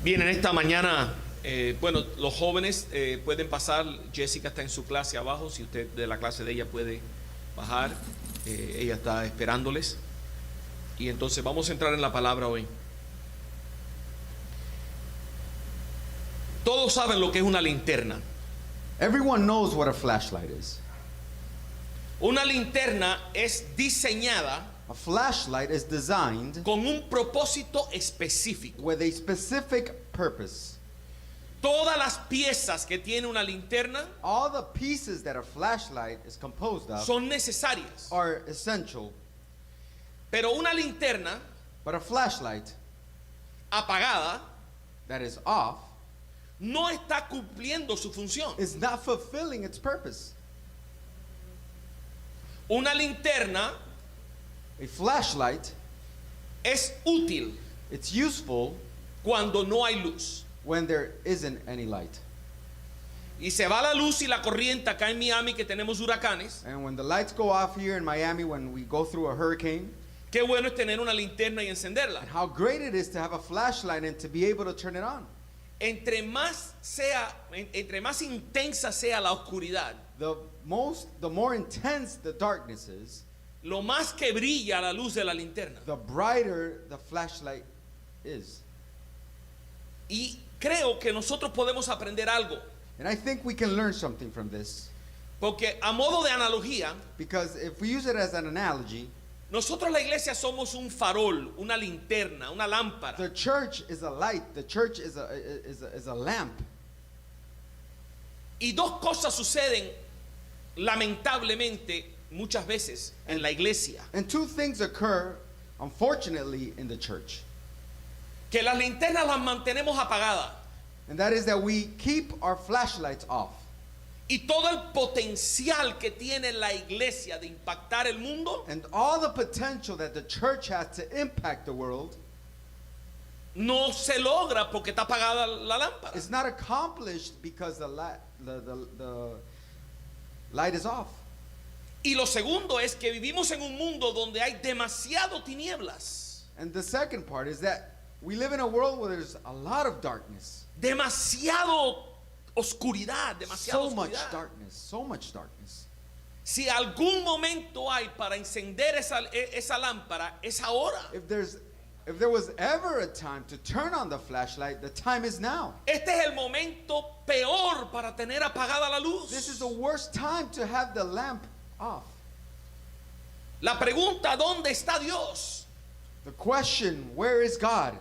Bien, en esta mañana, bueno, los jóvenes pueden pasar. Jessica está en su clase abajo. Si usted de la clase de ella puede bajar, ella está esperándoles. Y entonces vamos a entrar en la palabra hoy. Todos saben lo que es una linterna. Everyone knows what a flashlight is. Una linterna es diseñada A flashlight is designed con un propósito específico. with a specific purpose. Todas las piezas que tiene una linterna All the pieces that a flashlight is composed of son necesarias. are essential, Pero una linterna but a flashlight apagada that is off no está cumpliendo su función. is not fulfilling its purpose. Una linterna A flashlight, es útil it's useful cuando no hay luz. when there isn't any light. Y se va la luz y la corriente acá en Miami, que tenemos huracanes. And when the lights go off here in Miami, when we go through a hurricane, Qué bueno es tener una linterna y encenderla. and how great it is to have a flashlight and to be able to turn it on. Entre más intensa sea la oscuridad, The more intense the darkness is, lo más que brilla la luz de la linterna. the brighter the flashlight is. Y creo que nosotros podemos aprender algo, And I think we can learn something from this, porque a modo de analogía, because if we use it as an analogy, nosotros la iglesia somos un farol, una linterna, una lámpara. the church is a light, the church is a lamp. Y dos cosas suceden lamentablemente muchas veces en la iglesia. And two things occur, unfortunately, in the church. Que las linternas las mantenemos apagadas And that is that we keep our flashlights off. y todo el potencial que tiene la iglesia de impactar el mundo And all the potential that the church has to impact the world no se logra porque está apagada la lámpara. is not accomplished because the light is off. Y lo segundo es que vivimos en un mundo donde hay demasiado tinieblas, And the second part is that we live in a world where there's a lot of darkness. demasiado oscuridad, demasiado So much oscuridad. darkness, so much darkness. Si algún momento hay para encender esa lámpara, es ahora. If there was ever a time to turn on the flashlight, the time is now. Este es el momento peor para tener apagada la luz. This is the worst time to have the lamp off. La pregunta, ¿dónde está Dios?, The question, where is God,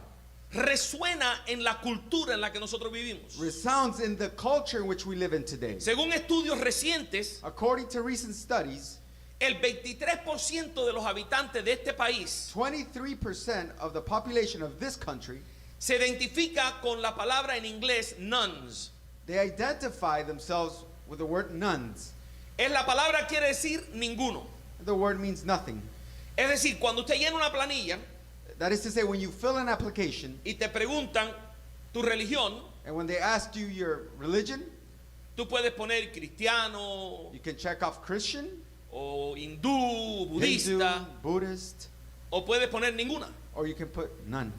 resuena en la cultura en la que nosotros vivimos. resounds in the culture in which we live in today. Según estudios recientes, According to recent studies, el 23% de los habitantes de este país 23% of the population of this country, se identifica con la palabra en inglés nuns. they identify themselves with the word nuns. La palabra quiere decir ninguno. The word means nothing. Es decir, cuando usted llena una planilla That is to say, when you fill an application y te preguntan tu religión, and when they ask you your religion, tú puedes poner cristiano you can check off Christian, o hindú, Hindu, budista, Buddhist, o puedes poner ninguna. or you can put none.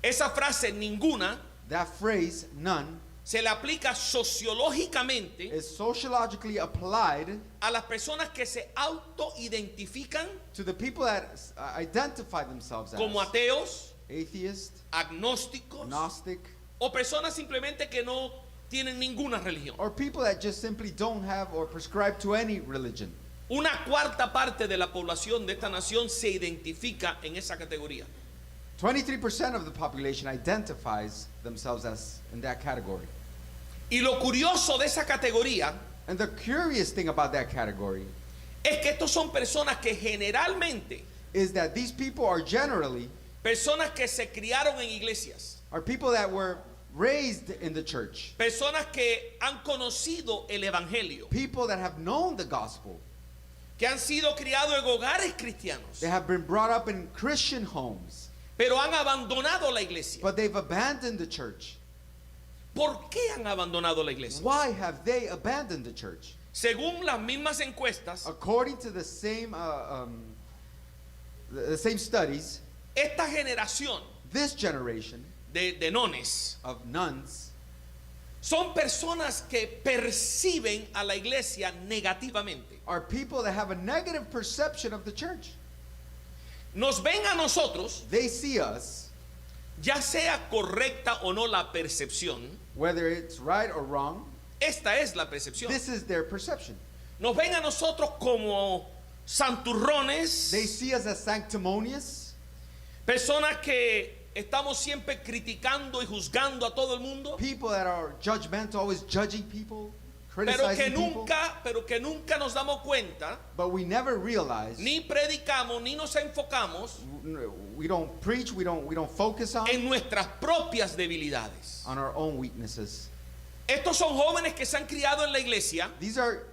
Esa frase ninguna That phrase, none, se le aplica sociológicamente is sociologically applied a las personas que se autoidentifican to the people that identify themselves as como ateos, atheist, agnósticos agnostic, o personas simplemente que no tienen ninguna religión. or people that just simply don't have or prescribe to any religion. Una cuarta parte de la población de esta nación se identifica en esa categoría. 23% of the population identifies themselves as in that category. Y lo curioso de esa categoría And the curious thing about that category es que estos son personas que generalmente, is that these people are generally personas que se criaron en iglesias, are people that were raised in the church, personas que han conocido el evangelio, people that have known the gospel. que han sido criados en hogares cristianos, They have been brought up in Christian homes, pero han abandonado la iglesia. but they've abandoned the church. ¿Por qué han abandonado la iglesia? Why have they abandoned the church? Según las mismas encuestas, According to the same the same studies, esta generación this generation de nones, of nuns, son personas que perciben a la iglesia negativamente. are people that have a negative perception of the church. Nos ven a nosotros, They see us, ya sea correcta o no la percepción, whether it's right or wrong, esta es la percepción. this is their perception. Nos ven a nosotros como santurrones, They see us as sanctimonious, personas que estamos siempre criticando y juzgando a todo el mundo, people that are judgmental, always judging people, pero criticizing people. que nunca nos damos cuenta, But we never realize, ni predicamos, ni nos enfocamos we don't preach, we don't focus en nuestras propias debilidades. on our own weaknesses. Estos son jóvenes que se han criado en la iglesia These are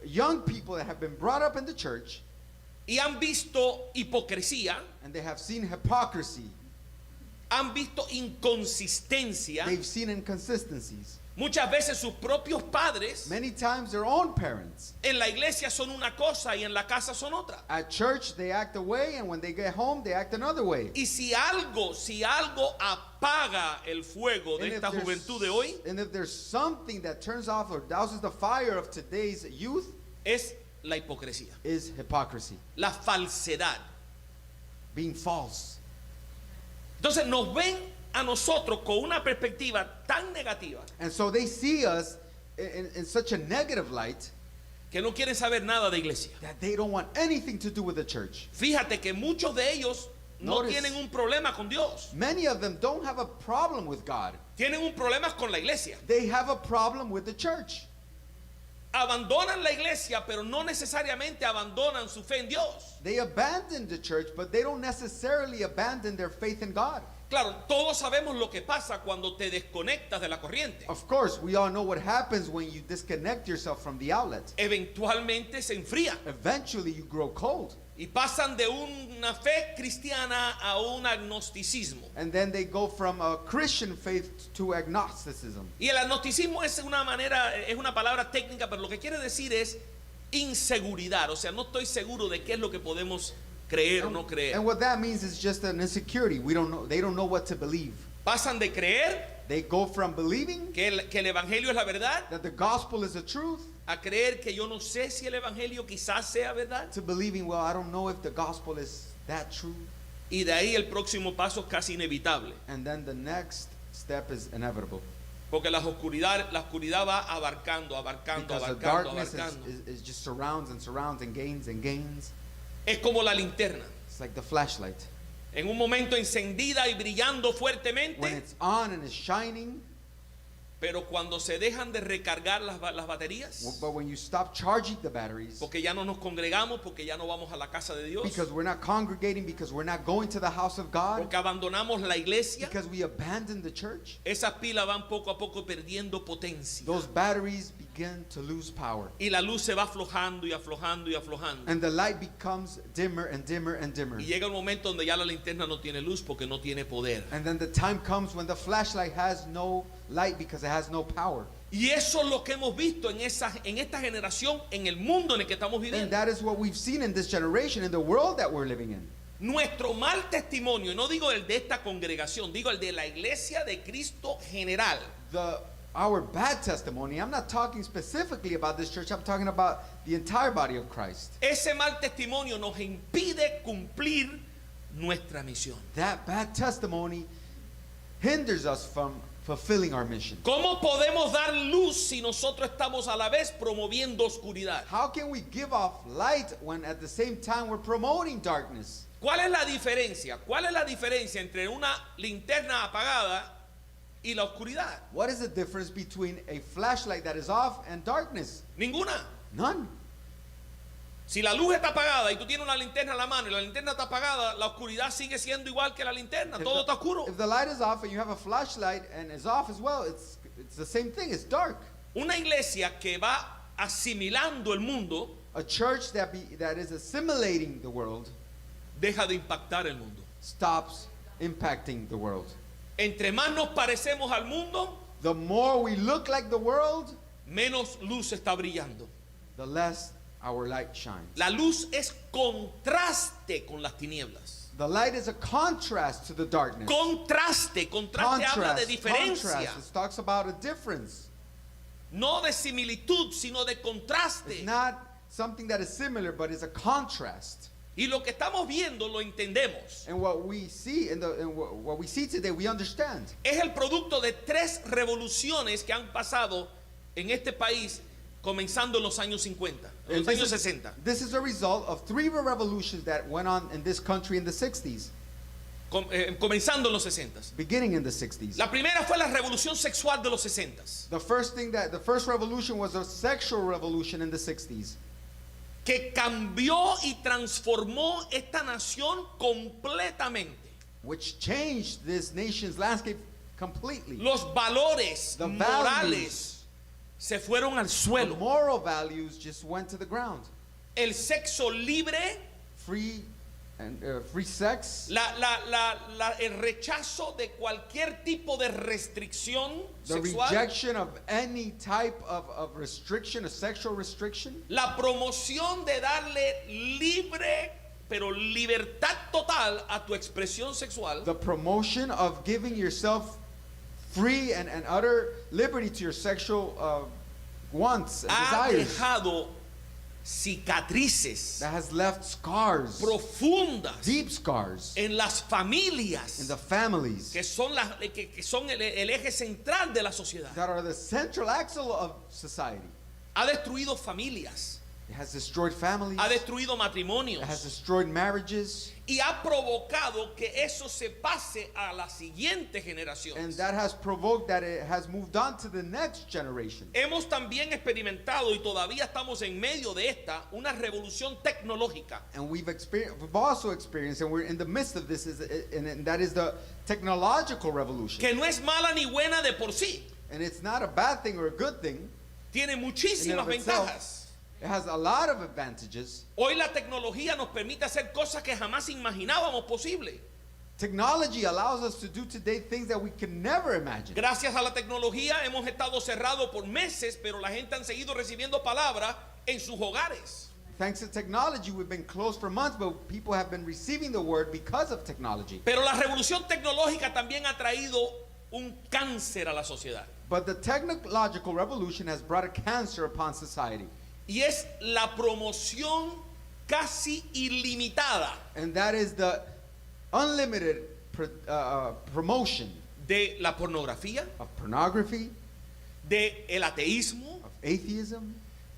young people that have been brought up in the church y han visto hipocresía, and they have seen hypocrisy. han visto inconsistencia. They've seen inconsistencies. Muchas veces sus propios padres Many times their own parents. en la iglesia son una cosa y en la casa son otra. At church they act a way, and when they get home they act another way. Y si algo apaga el fuego de esta juventud de hoy, and if there's something that turns off or douses the fire of today's youth, es la hipocresía, is hypocrisy, la falsedad. being false. Entonces nos ven a nosotros con una perspectiva tan negativa And so they see us in such a negative light que no quieren saber nada de iglesia. that they don't want anything to do with the church. Fíjate que muchos de ellos no Notice. tienen un problema con Dios, Many of them don't have a problem with God. tienen un problema con la iglesia. They have a problem with the church. Abandonan la iglesia, pero no necesariamente abandonan su fe en Dios. They abandon the church, but they don't necessarily abandon their faith in God. Claro, todos sabemos lo que pasa cuando te desconectas de la corriente. Of course, we all know what happens when you disconnect yourself from the outlet. Eventualmente se enfrían Eventually, you grow cold. y pasan de una fe cristiana a un agnosticismo. And then they go from a Christian faith to agnosticism. Y el agnosticismo es una manera, es una palabra técnica, pero lo que quiere decir es inseguridad. O sea, no estoy seguro de qué es lo que podemos creer o no creer. And what that means is just an insecurity. We don't know. They don't know what to believe. Pasan de creer They go from believing que el evangelio es la verdad that the gospel is the truth a creer que yo no sé si el evangelio quizás sea verdad. to believing, well, I don't know if the gospel is that true. Y de ahí el próximo paso es casi inevitable. And then the next step is inevitable. Porque la oscuridad va abarcando, Because the abarcando, darkness abarcando. is just surrounds and surrounds and gains and gains. Es como la linterna. It's like the flashlight. En un momento encendida y brillando When fuertemente, it's on and it's shining, pero cuando se dejan de recargar las baterías, but when you stop charging the batteries, porque ya no nos congregamos, porque ya no vamos a la casa de Dios, because we're not congregating, because we're not going to the house of God, porque abandonamos la iglesia, because we abandon the church, esas pilas van poco a poco perdiendo potencia. those batteries begin to lose power. Y la luz se va aflojando y aflojando y aflojando. And the light becomes dimmer and dimmer and dimmer. Y llega un momento donde ya la linterna no tiene luz porque no tiene poder. And then the time comes when the flashlight has no light because it has no power. Y eso es lo que hemos visto en esta generación, en el mundo en el que estamos And viviendo. that is what we've seen in this generation, in the world that we're living in. Nuestro mal testimonio, y no digo el de esta congregación, digo el de la iglesia de Cristo general, Our bad testimony, I'm not talking specifically about this church, I'm talking about the entire body of Christ. ese mal testimonio nos impide cumplir nuestra misión. That bad testimony hinders us from fulfilling our mission. ¿Cómo podemos dar luz si nosotros estamos a la vez promoviendo oscuridad? How can we give off light when at the same time we're promoting darkness? ¿Cuál es la diferencia? ¿Cuál es la diferencia entre una linterna apagada y la oscuridad? What is the difference between a flashlight that is off and darkness? Ninguna. None. Si la luz está apagada y tú tienes una linterna en la mano y la linterna está apagada, la oscuridad sigue siendo igual que la linterna, todo está oscuro. If the light is off and you have a flashlight and it's off as well, it's the same thing, it's dark. Una iglesia que va asimilando el mundo A church that is assimilating the world deja de impactar el mundo. stops impacting the world. Entre más nos parecemos al mundo, The more we look like the world, menos luz está brillando. the less our light shines. La luz es contraste con las tinieblas. The light is a contrast to the darkness. Contraste habla de diferencia, It talks about a difference. no de similitud, sino de It's contraste. not something that is similar, but it's a contrast. Y lo que estamos viendo lo entendemos. And what we see what we see today, we understand. Es el producto de 3 revoluciones que han pasado en este país comenzando en los años 50, en los años 60. This is a result of 3 revolutions that went on in this country in the 60s, Comenzando en los 60. beginning in the 60s. La primera fue la revolución sexual de los 60, The first revolution was a sexual revolution in the 60s, que cambió y transformó esta nación completamente. which changed this nation's landscape completely. Los valores The morales se fueron al The suelo. moral values just went to the ground. El sexo libre, Free sex, el rechazo de cualquier tipo de restricción the sexual, rejection of any type of restriction, a sexual restriction, la promoción de darle libre, pero libertad total a tu expresión sexual, the promotion of giving yourself free and utter liberty to your sexual wants and ha desires. dejado cicatrices That has left scars, profundas deep scars, en las in familias the families que son, que son el eje central de la sociedad. that are the central axle of society. Ha destruido familias, It has destroyed families, ha destruido matrimonios it has destroyed marriages, y ha provocado que eso se pase a la siguiente generación. and that has provoked that it has moved on to the next generation. Hemos también experimentado y todavía estamos en medio de esta una revolución tecnológica And we've also experienced, and we're in the midst of this, and that is the technological revolution. que no es mala ni buena de por sí, And it's not a bad thing or a good thing. tiene In and muchísimas of itself. ventajas. It has a lot of advantages. Hoy la tecnología nos permite hacer cosas que jamás imaginábamos posible. Technology allows us to do today things that we can never imagine. Gracias a la tecnología hemos estado cerrados por meses, pero la gente han seguido recibiendo palabra en sus hogares. Thanks to technology, we've been closed for months, but people have been receiving the word because of technology. Pero la revolución tecnológica también ha traído un cáncer a la sociedad. But the technological revolution has brought a cancer upon society, Y es la promoción casi ilimitada and that is the unlimited promotion de la pornografía, of pornography, de el ateísmo, of atheism,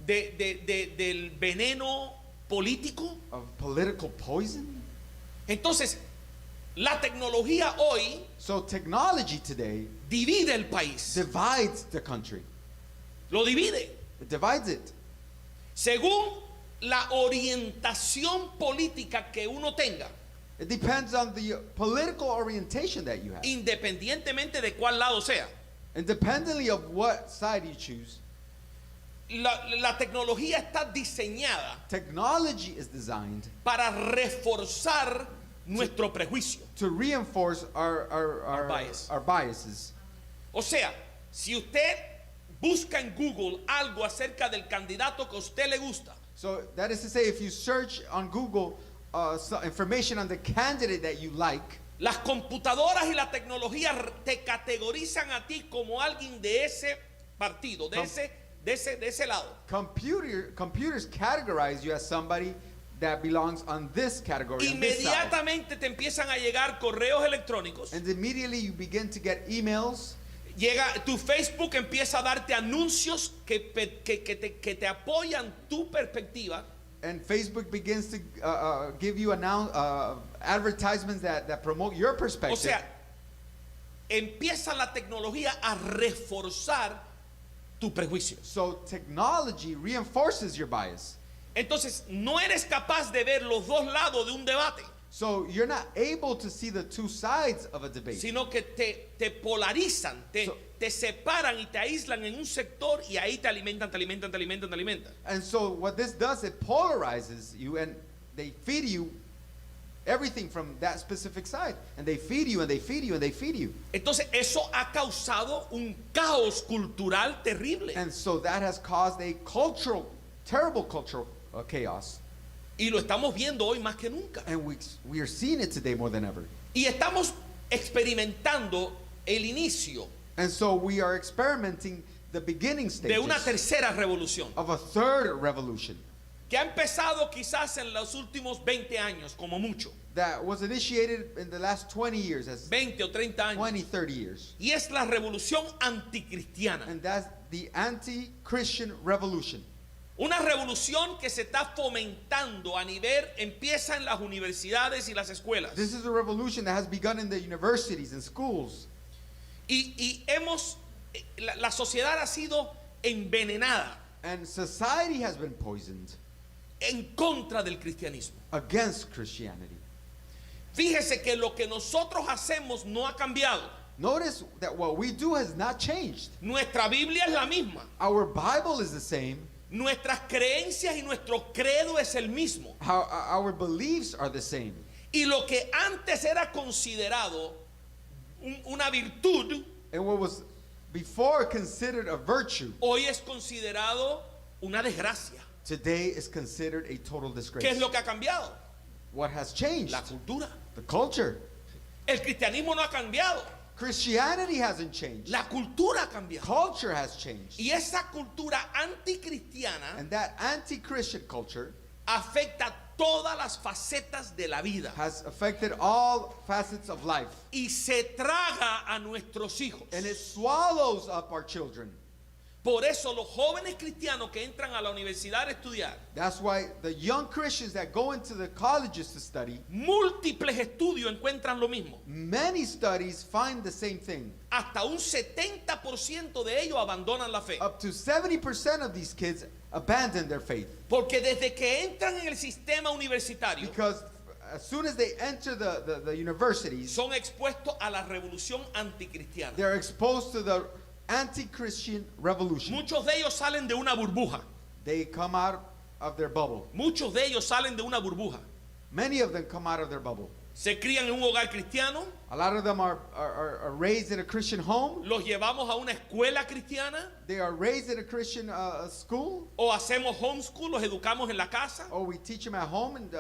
del veneno político. of political poison. Entonces, la tecnología hoy So technology today divide el país, divides the country. lo divide It divides it. según la orientación política que uno tenga, It depends on the political orientation that you have. independientemente de cuál lado sea. Independently of what side you choose, La tecnología está diseñada technology is designed para reforzar nuestro prejuicio. to reinforce Our bias. our biases. O sea, si usted busca en Google algo acerca del candidato que a usted le gusta, So that is to say, if you search on Google information on the candidate that you like, las computadoras y la tecnología te categorizan a ti como alguien de ese partido, de ese lado. computers categorize you as somebody that belongs on this category, on this side. Inmediatamente te empiezan a llegar correos electrónicos. And immediately you begin to get emails. Tu Facebook empieza a darte anuncios que te apoyan tu perspectiva. And Facebook begins to give you advertisements that promote your O perspective. sea, empieza la tecnología a reforzar tu prejuicio. So technology reinforces your bias. Entonces, no eres capaz de ver los dos lados de un debate, So you're not able to see the two sides of a debate. sino que te polarizan, te separan y te aíslan en un sector y ahí te alimentan. And so what this does, it polarizes you, and they feed you everything from that specific side. And they feed you, and they feed you, and they feed you. Entonces, eso ha causado un caos cultural terrible. And so that has caused a terrible cultural chaos. Y lo estamos viendo hoy más que nunca. And we are seeing it today more than ever. Y estamos experimentando el inicio And so we are experimenting the beginning de una stages tercera revolución of a third revolution que ha empezado quizás en los últimos 20 años, como mucho, that was initiated in the last 20 years, as 20 o 30 años. 20, 30 years. Y es la revolución anticristiana. And that's the anti-Christian revolution. Una revolución que se está fomentando a nivel, empieza en las universidades y las escuelas. This is a revolution that has begun in the universities and schools. Y la sociedad ha sido envenenada And society has been poisoned en contra del cristianismo. against Christianity. Fíjese que lo que nosotros hacemos no ha cambiado. Notice that what we do has not changed. Nuestra Biblia es la misma. Our Bible is the same. Nuestras creencias y nuestro credo es el mismo. Our beliefs are the same. Y lo que antes era considerado una virtud, And what was before considered a virtue, hoy es considerado una desgracia. today is considered a total ¿Qué disgrace. es lo que ha cambiado? What has changed? La cultura. The culture. El cristianismo no ha cambiado. Christianity hasn't changed. La cultura ha cambiado. Culture has changed. Y esa cultura anticristiana And that anti-Christian culture afecta todas las facetas de la vida has affected all facets of life. y se traga a nuestros hijos. And it swallows up our children. Por eso los jóvenes cristianos que entran a la universidad a estudiar, That's why the young Christians that go into the colleges to study, múltiples estudios encuentran lo mismo. many studies find the same thing. Hasta un 70% de ellos abandonan la fe. Up to 70% of these kids abandon their faith. Porque desde que entran en el sistema universitario Because as soon as they enter the universities, son expuestos a la revolución anticristiana. they're exposed to the anti-Christian revolution. Muchos de ellos salen de una burbuja. They come out of their bubble. Muchos de ellos salen de una burbuja. Many of them come out of their bubble. Se crían en un hogar cristiano, A lot of them are raised in a Christian home. los llevamos a una escuela cristiana They are raised in a Christian school. o hacemos homeschool, los educamos en la casa. Or we teach them at home and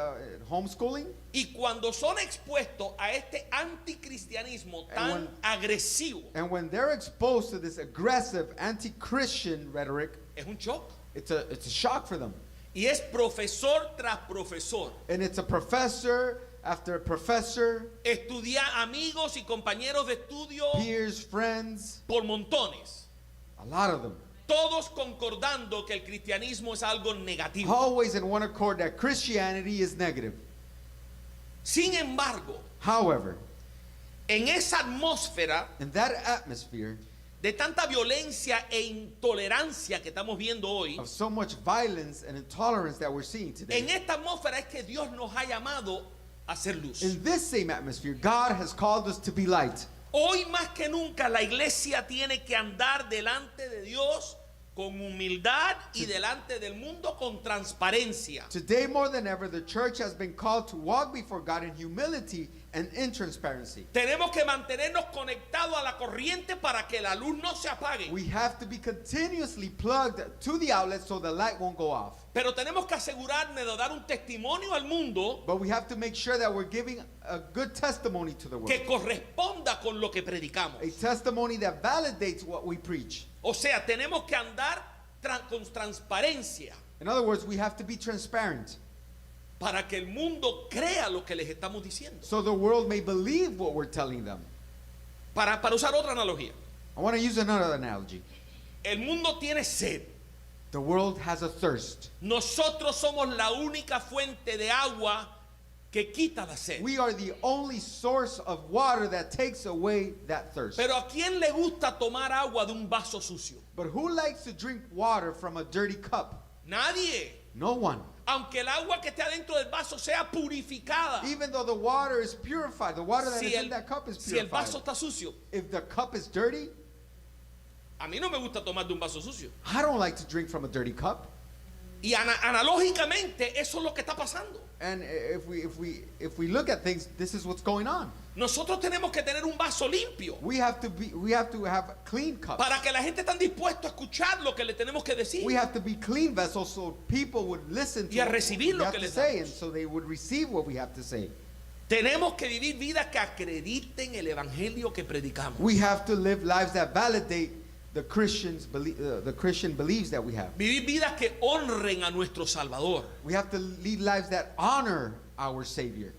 homeschooling. Y cuando son expuestos a este anticristianismo tan agresivo, And when they're exposed to this aggressive anti-Christian rhetoric, es un shock. it's a shock for them. Y es profesor tras profesor. And it's a professor after professor, Amigos y compañeros de estudio peers, friends, por montones. a lot of them. Todos concordando que el cristianismo es algo negativo. Always in one accord that Christianity is negative. Sin embargo, However, en esa atmósfera in that atmosphere de tanta violencia e intolerancia que estamos viendo hoy, of so much violence and intolerance that we're seeing en today, esta atmósfera es que Dios nos ha llamado a hacer luz. in this same atmosphere, God has called us to be light. Hoy más que nunca la iglesia tiene que andar delante de Dios con humildad y delante del mundo con transparencia. Today, more than ever, the church has been called to walk before God in humility and in transparency. Tenemos que mantenernos conectados a la corriente para que la luz no se apague. We have to be continuously plugged to the outlet so the light won't go off. Pero tenemos que asegurarnos de dar un testimonio al mundo But we have to make sure that we're giving a good testimony to the world. que corresponda con lo que predicamos. A testimony that validates what we preach. O sea, tenemos que andar con transparencia In other words, we have to be transparent para que el mundo crea lo que les estamos diciendo. so the world may believe what we're telling them. Para usar otra analogía, I want to use another analogy. el mundo tiene sed. The world has a thirst. Nosotros somos la única fuente de agua que quita la sed. We are the only source of water that takes away that thirst. Pero ¿a quién le gusta tomar agua de un vaso sucio? But who likes to drink water from a dirty cup? Nadie. No one. Aunque el agua que esté adentro del vaso sea purificada, Even though the water is purified, the water that si is el, in that cup is si el purified. vaso está sucio, If the cup is dirty, a mí no me gusta tomar de un vaso sucio. I don't like to drink from a dirty cup. Y analógicamente eso es lo que está pasando. And if we look at things, this is what's going on. Nosotros tenemos que tener un vaso limpio We have to have clean cups. para que la gente esté dispuesta a escuchar lo que le tenemos que decir. We have to be clean vessels so people would listen to Y a what recibir we lo have que to les say, damos. and so they would receive what we have to say. Tenemos que vivir vidas que acrediten el evangelio que predicamos. We have to live lives that validate the Christian beliefs that we have. Vivir vidas que honren a nuestro Salvador. We have to lead lives that honor our Savior.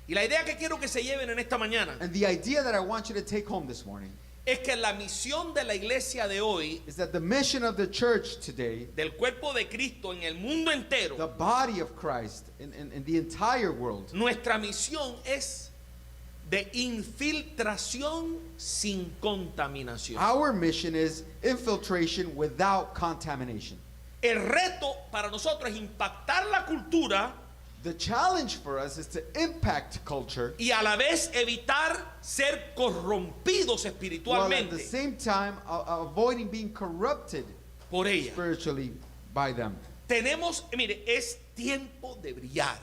Y la idea que quiero que se lleven en esta mañana And the idea that I want you to take home this morning es que la misión de la iglesia de hoy, is that the mission of the church today, del cuerpo de Cristo en el mundo entero, the body of Christ in the entire world, nuestra misión es de infiltración sin contaminación. our mission is infiltration without contamination. El reto para nosotros es impactar la cultura The challenge for us is to impact culture y a la vez evitar ser corrompidos while at the espiritualmente same time avoiding being corrupted por ella. spiritually by them. Tenemos, mire, es tiempo de brillar.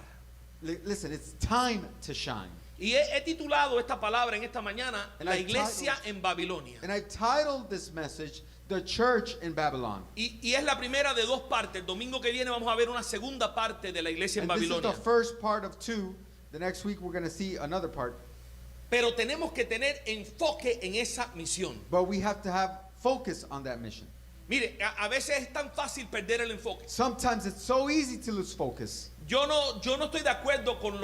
Listen, it's time to shine. Y he titulado esta palabra en esta mañana, And La I iglesia titled- en Babilonia. And I've titled this message, The Church in Babylon. Y es la primera de dos partes. El domingo que viene vamos a ver una segunda parte de la iglesia en And this is the Babilonia. first part of two. The next week we're going to see another part. Pero tenemos que tener enfoque en esa misión. But we have to have focus on that mission. Mire, a veces es tan fácil perder el enfoque. Sometimes it's so easy to lose focus. Yo no estoy de acuerdo con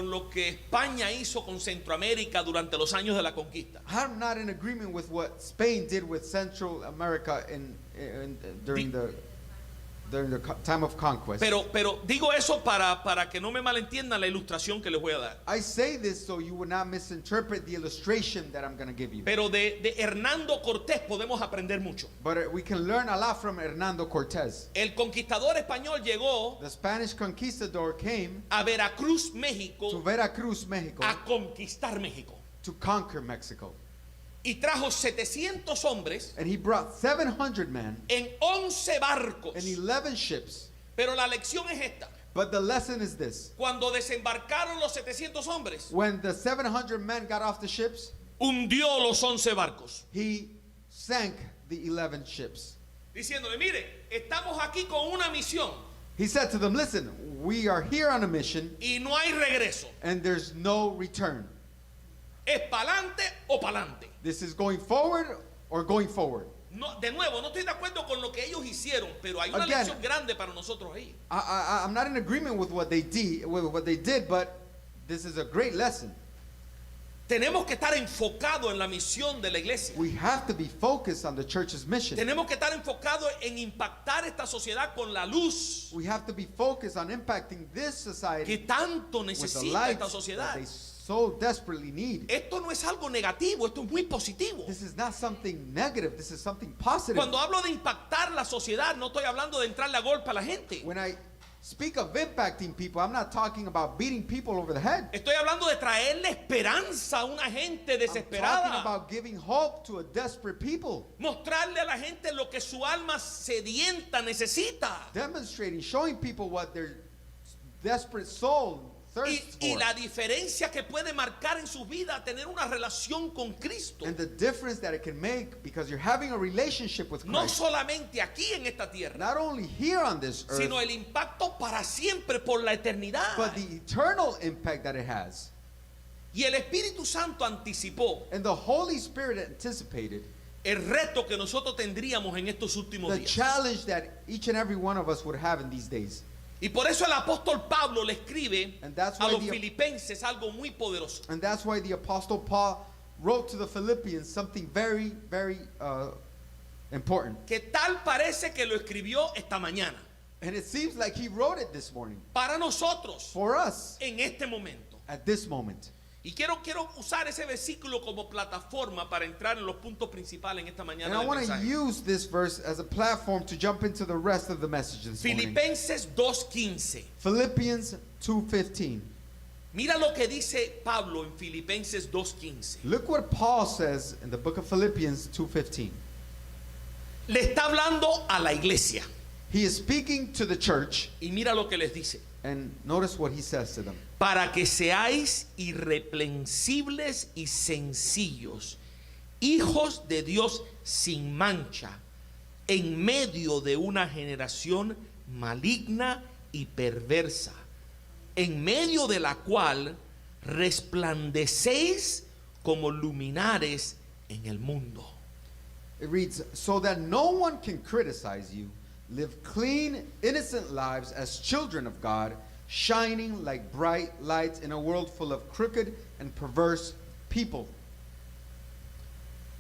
lo que España hizo con Centroamérica durante los años de la conquista. I'm not in agreement with what Spain did with Central America during the time of conquest. Pero digo eso para que no me malentiendan la ilustración que les voy a dar. I say this so you would not misinterpret the illustration that I'm going to give you. Pero de Hernando Cortés podemos aprender mucho. But we can learn a lot from Hernando Cortés. El conquistador español llegó The Spanish conquistador came a Veracruz, to México, Veracruz, Mexico, a conquistar México. to conquer Mexico. Y trajo 700 hombres And he brought 700 men en 11 barcos. and 11 ships. Pero la lección es esta. But the lesson is this. Cuando desembarcaron los 700 hombres, When the 700 men got off the ships, hundió los 11 barcos. he sank the 11 ships. Diciéndole, mire, estamos aquí con una misión He said to them, listen, we are here on a mission y no hay regreso. and there's no return. Es pa'lante o pa'lante. This is going forward or going forward. No, de nuevo, no estoy de acuerdo con lo que ellos hicieron, pero hay una Again, lección grande para nosotros ahí. I'm not in agreement with what they did, but this is a great lesson. Tenemos que estar enfocados en la misión de la iglesia. We have to be focused on the church's mission. Tenemos que estar enfocados en impactar esta sociedad con la luz We have to be focused on impacting this que society tanto with the necesita light esta that sociedad. they so desperately need. Esto no es algo negativo, esto es muy positivo. This is not something negative. This is something positive. Cuando hablo de impactar la sociedad, no estoy hablando de entrarle a golpe a la gente. When I speak of impacting people, I'm not talking about beating people over the head. Estoy hablando de traerle esperanza a una gente I'm talking desesperada. about giving hope to a desperate people. Mostrarle a la gente lo que su alma sedienta necesita. Demonstrating, showing people what their desperate soul thirsts Y for. la diferencia que puede marcar en su vida tener una relación con Cristo. And the difference that it can make because you're having a relationship with No Christ. solamente aquí en esta tierra, Not only here on this earth, sino el impacto para siempre por la eternidad. but the eternal impact that it has. Y el Espíritu Santo anticipó And the Holy Spirit anticipated el reto que nosotros tendríamos en estos últimos the días. challenge that each and every one of us would have in these days. Y por eso el apóstol Pablo le escribe And that's a why los the- filipenses algo muy poderoso. And that's why the Apostle Paul wrote to the Philippians something very, very important. Que tal parece que lo escribió esta mañana. And it seems like he wrote it this morning Para nosotros, for us en este momento. at this moment. Y quiero usar ese versículo como plataforma para entrar en los puntos principales en esta mañana And I del want to mensaje. use this verse as a platform to jump into the rest of the message this morning. Filipenses 2:15. Philippians 2:15. Mira lo que dice Pablo en Filipenses 2:15. Look what Paul says in the book of Philippians 2:15. Le está hablando a la iglesia. He is speaking to the church, y mira lo que les dice. and notice what he says to them. Para que seáis irreprensibles y sencillos, hijos de Dios sin mancha, en medio de una generación maligna y perversa, en medio de la cual resplandecéis como luminares en el mundo. It reads, so that no one can criticize you, live clean, innocent lives as children of God, shining like bright lights in a world full of crooked and perverse people.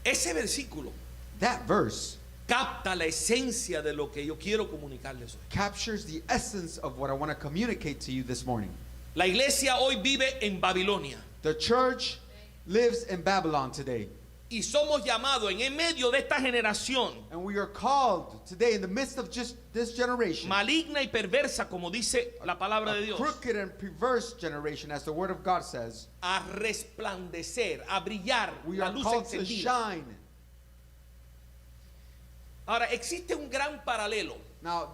Ese versículo That verse capta la esencia de lo que yo quiero comunicarles hoy. captures the essence of what I want to communicate to you this morning. La iglesia hoy vive en Babilonia The church lives in Babylon today, y somos llamados en medio de esta generación and we are called today in the midst of just this generation, maligna y perversa, como dice la palabra de a Dios, crooked and perverse generation, as the word of God says. a resplandecer, a brillar, We la are luz called to encendida. shine. Ahora, existe un gran paralelo Now,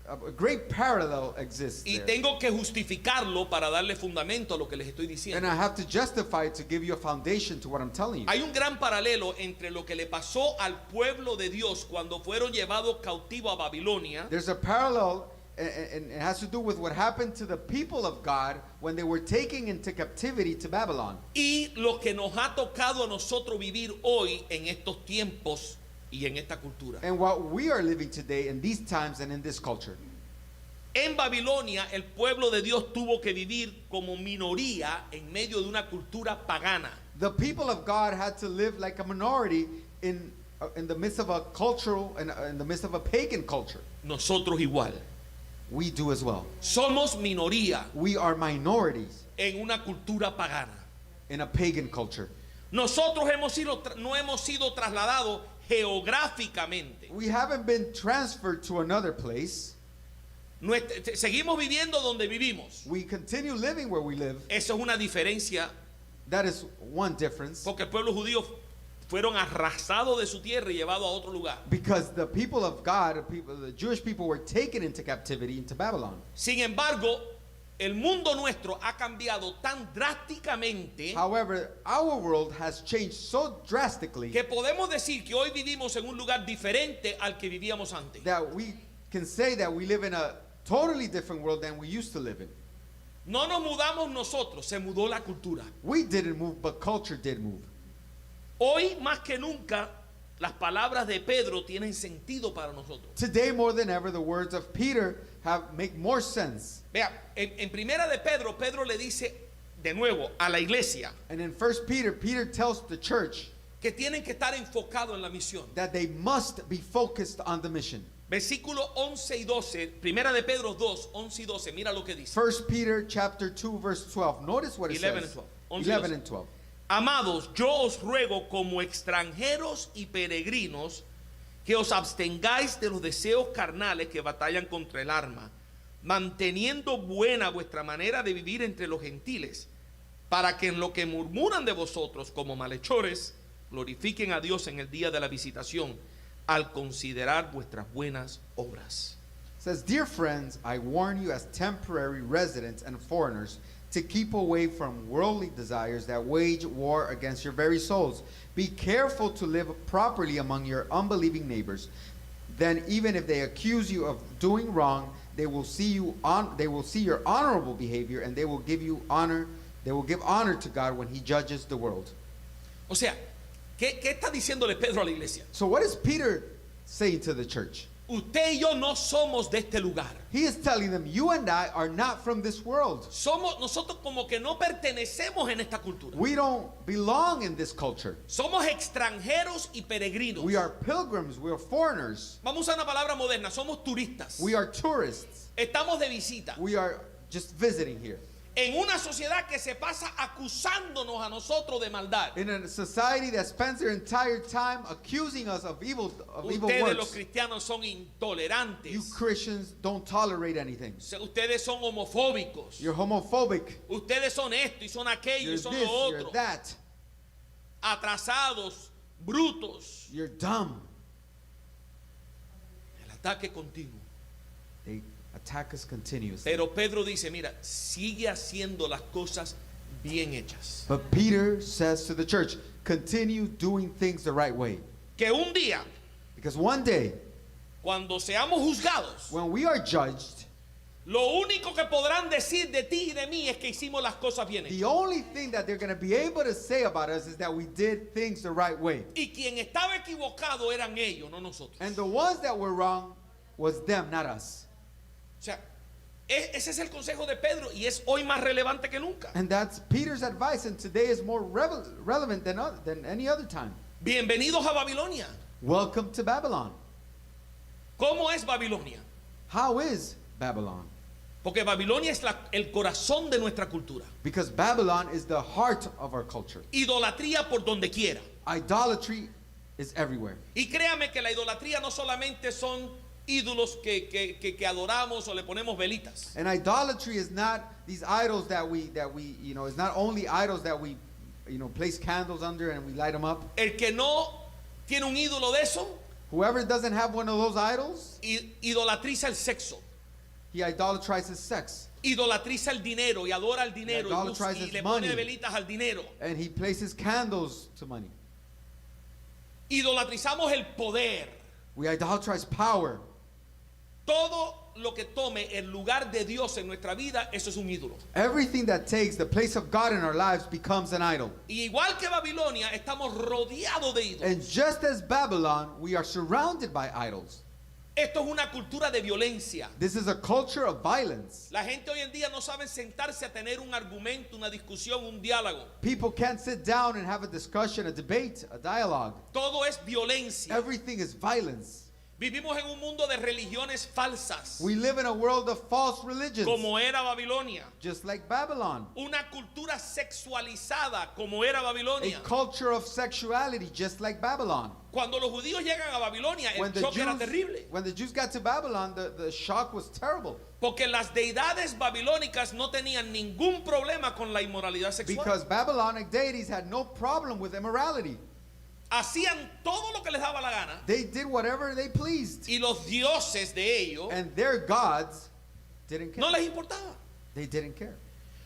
a great parallel exists y there. tengo que justificarlo para darle fundamento a lo que les estoy And diciendo. I have to justify it to give you a foundation to what I'm telling you. Hay un gran paralelo entre lo que le pasó al pueblo de Dios cuando fueron llevados cautivos a Babilonia There's a parallel, and it has to do with what happened to the people of God when they were taken into captivity to Babylon, y lo que nos ha tocado a nosotros vivir hoy en estos tiempos y en esta cultura. and what we are living today in these times and in this culture. En Babilonia el pueblo de Dios tuvo que vivir como minoría en medio de una cultura pagana. The people of God had to live like a minority in the midst of a cultural, in the midst of a pagan culture. Nosotros igual. We do as well. Somos minoría We are minorities en una cultura pagana. in a pagan culture. Nosotros no hemos sido trasladados geográficamente. We haven't been transferred to another place. Seguimos viviendo donde vivimos. We continue living where we live. Eso es una diferencia That is one difference. porque el pueblo judío fueron arrasados de su tierra y llevados a otro lugar. Because the people of God, the Jewish people, were taken into captivity into Babylon. Sin embargo, el mundo nuestro ha cambiado tan drásticamente However, our world has changed so drastically que podemos decir que hoy vivimos en un lugar diferente al que vivíamos antes. that we can say that we live in a totally different world than we used to live in. No nos mudamos nosotros, se mudó la cultura. We didn't move, but culture did move. Hoy más que nunca las palabras de Pedro tienen sentido para nosotros. Today, more than ever, the words of Peter make more sense. Vea, en primera de Pedro, Pedro le dice de nuevo a la iglesia And in 1 Peter, Peter tells the church que tienen que estar enfocados en la misión. that they must be focused on the mission. Versículo 11 y 12, primera de Pedro 2, 11 y 12, mira lo que dice. 1 Peter chapter 2 verse 12. Notice what it 11 says. and 12. 11 and 12. Amados, yo os ruego como extranjeros y peregrinos que os abstengáis de los deseos carnales que batallan contra el alma, manteniendo buena vuestra manera de vivir entre los gentiles, para que en lo que murmuran de vosotros como malhechores, glorifiquen a Dios en el día de la visitación, al considerar vuestras buenas obras. It says, dear friends, I warn you as temporary residents and foreigners to keep away from worldly desires that wage war against your very souls. Be careful to live properly among your unbelieving neighbors. Then even if they accuse you of doing wrong, they will see your honorable behavior, and they will give honor to God when he judges the world. O sea, ¿qué está diciéndole Pedro a la iglesia? So what is Peter saying to the church? Usted y yo no somos de este lugar. He is telling them, you and I are not from this world. Nosotros como que no pertenecemos en esta cultura. We don't belong in this culture. Somos extranjeros y peregrinos. We are pilgrims, we are foreigners, Vamos a usar una palabra moderna, somos turistas. we are tourists, Estamos de visita we are just visiting here. en una sociedad que se pasa acusándonos a nosotros de maldad. In a society that spends their entire time accusing us of evil Ustedes los works. cristianos son You intolerantes. Christians don't tolerate anything. Ustedes son homofóbicos. You're homophobic. Ustedes son esto y son aquello You're y son this, lo you're otro. that. Atrasados, brutos. You're dumb. La ataque continuo. They attack us continuously. Pero Pedro dice, mira, sigue haciendo las cosas bien hechas. But Peter says to the church, continue doing things the right way. Que un día, Because one day, cuando seamos juzgados, when we are judged, lo único que podrán decir de ti y de mí es que hicimos las cosas bien hechas. the only thing that they're going to be able to say about us is that we did things the right way. Y quien estaba equivocado eran ellos, no nosotros. And the ones that were wrong was them, not us. O sea, ese es el consejo de Pedro y es hoy más relevante que nunca. And that's Peter's advice, and today is more relevant than any other time. Bienvenidos a Babilonia. Welcome to Babylon. ¿Cómo es Babilonia? How is Babylon? Porque Babilonia es el corazón de nuestra cultura. Because Babylon is the heart of our culture. Idolatría por donde quiera. Idolatry is everywhere. Y créame que la idolatría no solamente son ídolos que adoramos o le ponemos velitas. And idolatry is not these idols that we it's not only idols that we place candles under and we light them up. El que no tiene un ídolo de eso, Whoever doesn't have one of those idols, idolatriza el sexo, he idolatrizes sex, idolatriza el dinero y adora el dinero idolatrizes y le pone money. velitas al dinero. and he places candles to money. Idolatrizamos el poder. We idolatrize power. Todo lo que tome el lugar de Dios en nuestra vida, eso es un ídolo. Everything that takes the place of God in our lives becomes an idol. Y igual que Babilonia, estamos rodeados de ídolos. And just as Babylon, we are surrounded by idols. Esto es una cultura de violencia. This is a culture of violence. La gente hoy en día no sabe sentarse a tener un argumento, una discusión, un diálogo. People can't sit down and have a discussion, a debate, a dialogue. Todo es violencia. Everything is violence. Vivimos en un mundo de religiones falsas, We live in a world of false religions, como era Babilonia. just like Babylon. Una cultura sexualizada, como era A Babilonia. culture of sexuality, just like Babylon. Cuando los judíos llegan a Babilonia, el shock era terrible. When the Jews got to Babylon, the shock was terrible. Porque las deidades babilónicas no tenían ningún problema con la inmoralidad sexual. Because Babylonic deities had no problem with immorality. Hacían todo lo que les daba la gana. They did whatever they pleased. Y los dioses de ellos And their gods didn't care. no les importaba. They didn't care.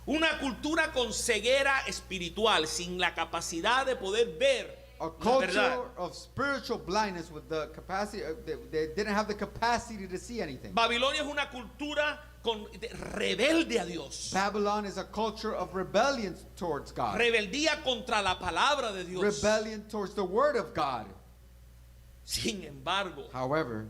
Una cultura con ceguera espiritual, sin la capacidad de poder ver A la culture verdad. of spiritual blindness with the capacity, they didn't have the capacity to see anything. Babilonia es una cultura rebelde a Dios. Babylon is a culture of rebellion towards God. Rebeldía contra la palabra de Dios. Rebellion towards the word of God. Sin embargo, However,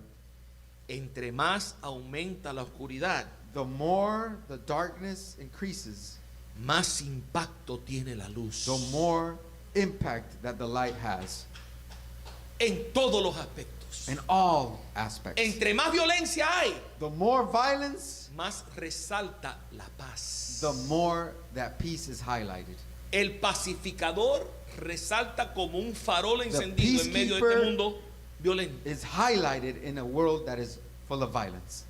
entre más aumenta la oscuridad, the more the darkness increases, más impacto tiene la luz. the more impact that the light has En todos los aspectos. in all aspects. Entre más violencia hay, The more violence, más resalta la paz. the more that peace is highlighted. El pacificador resalta como un farol encendido en medio de peacekeeper este mundo violento. Is highlighted in a world that is full of violence.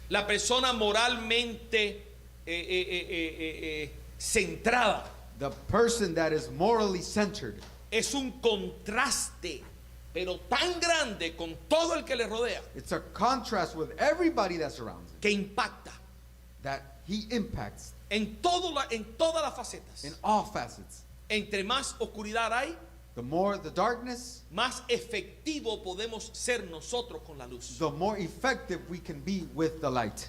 La persona moralmente centrada The person that is morally centered es un contraste, pero tan grande con todo el que le rodea, it's a contrast with everybody that surrounds him, que impacta that he impacts en todas las facetas. in all facets. Entre más oscuridad hay, The more the darkness, más efectivo podemos ser nosotros con la luz. the more effective we can be with the light.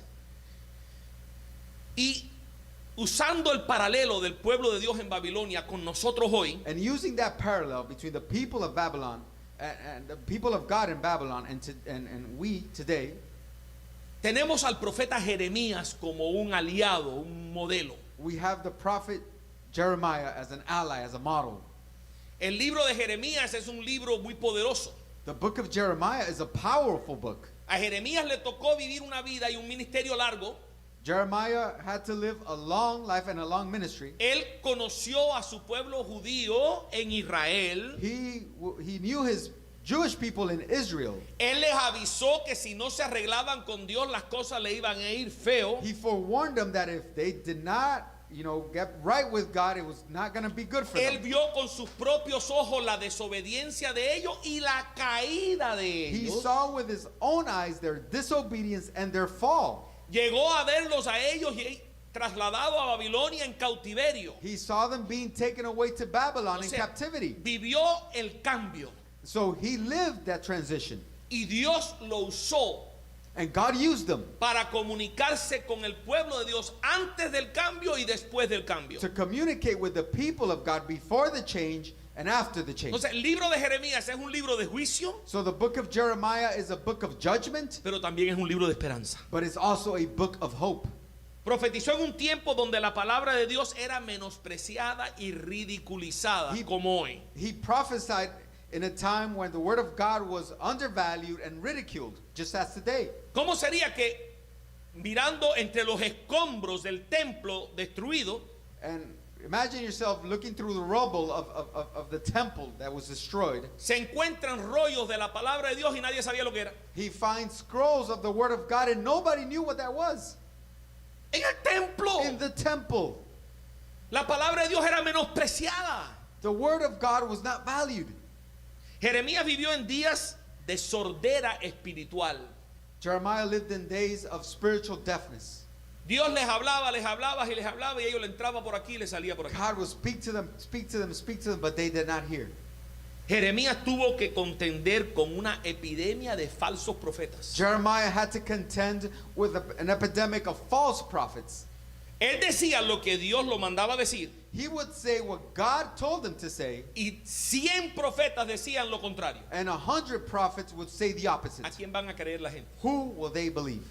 Y usando el paralelo del pueblo de Dios en Babilonia con nosotros hoy, And using that parallel between the people of Babylon and the people of God in Babylon and we today, tenemos al profeta Jeremías como un aliado, un modelo. we have the prophet Jeremiah as an ally, as a model. El libro de Jeremías es un libro muy poderoso. The book of Jeremiah is a powerful book. A Jeremías le tocó vivir una vida y un ministerio largo. Jeremiah had to live a long life and a long ministry. Él conoció a su pueblo judío en Israel. He knew his Jewish people in Israel. Él les avisó que si no se arreglaban con Dios, las cosas le iban a ir feo. He forewarned them that if they did not get right with God, it was not going to be good for Él them. vio con sus propios ojos la desobediencia de ellos y la caída de He ellos. saw with his own eyes their disobedience and their fall. Llegó a verlos a ellos y trasladado a Babilonia en cautiverio. He saw them being taken away to Babylon O in sea, captivity. vivió el cambio So he lived that transition. y Dios lo usó And God used them para comunicarse con el pueblo de Dios antes del cambio y después del cambio. to communicate with the people of God before the change and after the change. Entonces, el libro de Jeremías es un libro de juicio, So the book of Jeremiah is a book of judgment, pero también es un libro de esperanza. but it's also a book of hope. Profetizó en un tiempo donde la palabra de Dios era menospreciada y ridiculizada, como hoy. He prophesied in a time when the word of God was undervalued and ridiculed, just as today. ¿Cómo sería que mirando entre los escombros del templo destruido, And imagine yourself looking through the rubble of the temple that was destroyed. se encuentran rollos de la palabra de Dios y nadie sabía lo que era? He finds scrolls of the word of God and nobody knew what that was. En el templo, In the temple, la palabra de Dios era menospreciada. the word of God was not valued. Jeremías vivió en días de sordera espiritual. Jeremiah lived in days of spiritual deafness. Dios les hablaba y ellos le entraba por aquí y le salía por aquí. God would speak to them, but they did not hear. Jeremías tuvo que contender con una epidemia de falsos profetas. Jeremiah had to contend with an epidemic of false prophets. Él decía lo que Dios lo mandaba decir He would say what God told him to say, y 100 profetas decían lo contrario. and 100 prophets would say the opposite. ¿A quién van a creer la gente? Who will they believe?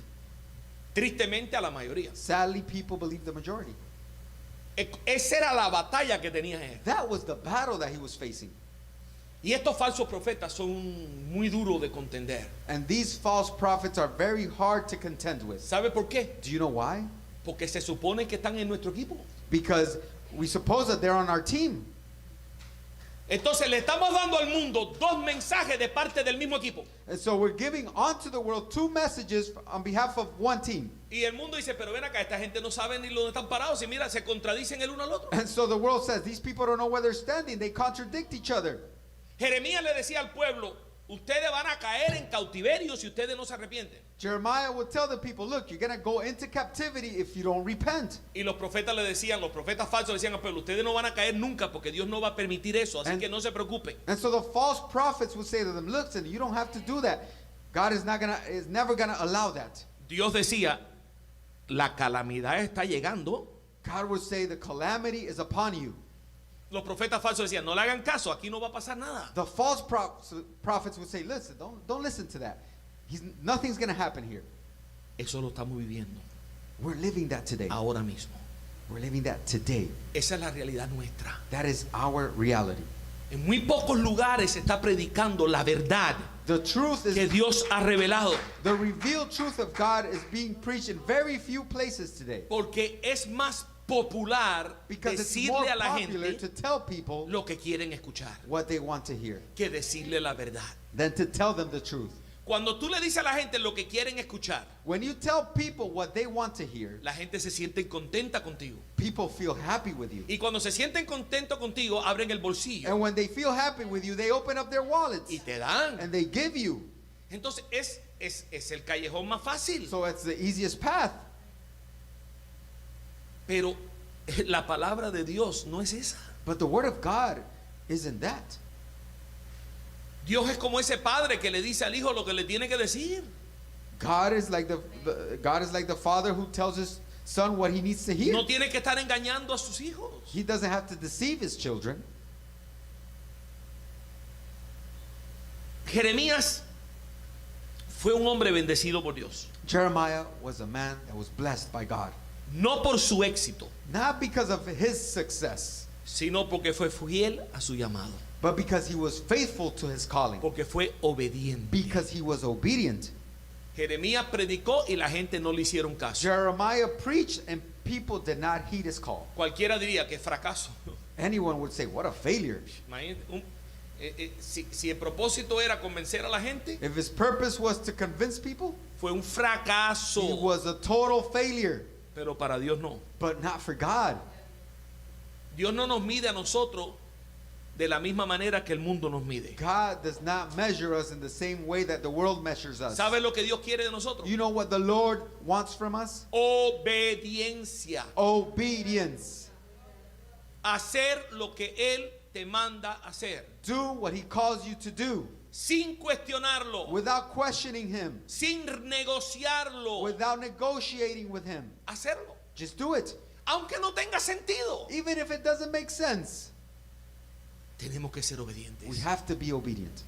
Tristemente a la mayoría. Sadly, people believe the majority. Esa era la batalla que tenía él. That was the battle that he was facing. Y estos falsos profetas son muy duros de contender. And these false prophets are very hard to contend with. ¿Sabe por qué? Do you know why? Porque se supone que están en nuestro equipo. Because we suppose that they're on our team. Entonces le estamos dando al mundo dos mensajes de parte del mismo equipo. And so we're giving onto the world two messages on behalf of one team. Y el mundo dice, pero ven acá, esta gente no sabe ni dónde están parados. Y mira, se contradicen el uno al otro. And so the world says, these people don't know where they're standing. They contradict each other. Jeremías le decía al pueblo, ustedes van a caer en cautiverio si ustedes no se arrepienten. Jeremiah would tell the people, look, you're going to go into captivity if you don't repent. Y los profetas le decían, los profetas falsos le decían al pueblo, ustedes no van a caer nunca porque Dios no va a permitir eso, así And- que no se preocupen. And so the false prophets would say to them, listen, you don't have to do that. God is never going to allow that. Dios decía, la calamidad está llegando. God would say the calamity is upon you. Los profetas falsos decían, no le hagan caso, aquí no va a pasar nada. The false prophets would say, listen, don't listen to that. Nothing's going to happen here. Eso lo estamos viviendo We're living that today. ahora mismo. We're living that today. Esa es la realidad nuestra. That is our reality. En muy pocos lugares se está predicando la verdad The truth que is, Dios ha revelado. the revealed truth of God is being preached in very few places today. Porque es más popular Because it's more decirle a la popular gente to tell people lo que quieren escuchar what they want to hear que decirle la verdad. than to tell them the truth. Cuando tú le dices a la gente lo que quieren escuchar, When you tell people what they want to hear, la gente se siente contenta contigo. people feel happy with you. Y cuando se sienten contentos contigo, abren el bolsillo And when they feel happy with you, they open up their wallets y te dan. and they give you. Entonces es el callejón más fácil. So it's the easiest path. Pero la palabra de Dios no es esa. But the word of God isn't that. Dios es como ese padre que le dice al hijo lo que le tiene que decir. God is like the father who tells his son what he needs to hear. No tiene que estar engañando a sus hijos. He doesn't have to deceive his children. Jeremías fue un hombre bendecido por Dios. Jeremiah was a man that was blessed by God. No por su éxito, Not because of his success, sino porque fue fiel a su llamado. but because he was faithful to his calling. Porque fue obediente. Because he was obedient. Jeremías predicó y la gente no le hicieron caso. Jeremiah preached and people did not heed his call. Cualquiera diría que fracaso. Anyone would say, what a failure. Imagínate, si el propósito era convencer a la gente, If his purpose was to convince people, fue un he fracaso. was a total failure. Pero para Dios no. But not for God. Dios no nos mide a nosotros de la misma manera que el mundo nos mide. God does not measure us in the same way that the world measures us. ¿Sabe lo que Dios quiere de nosotros? You know what the Lord wants from us? Obediencia. Obedience. Hacer lo que Él te manda hacer. Do what he calls you to do Sin cuestionarlo. without questioning him, Sin negociarlo. without negotiating with him. Hacerlo. Just do it. Aunque no tenga sentido. Even if it doesn't make sense, Tenemos que ser we obedientes. have to be obedient.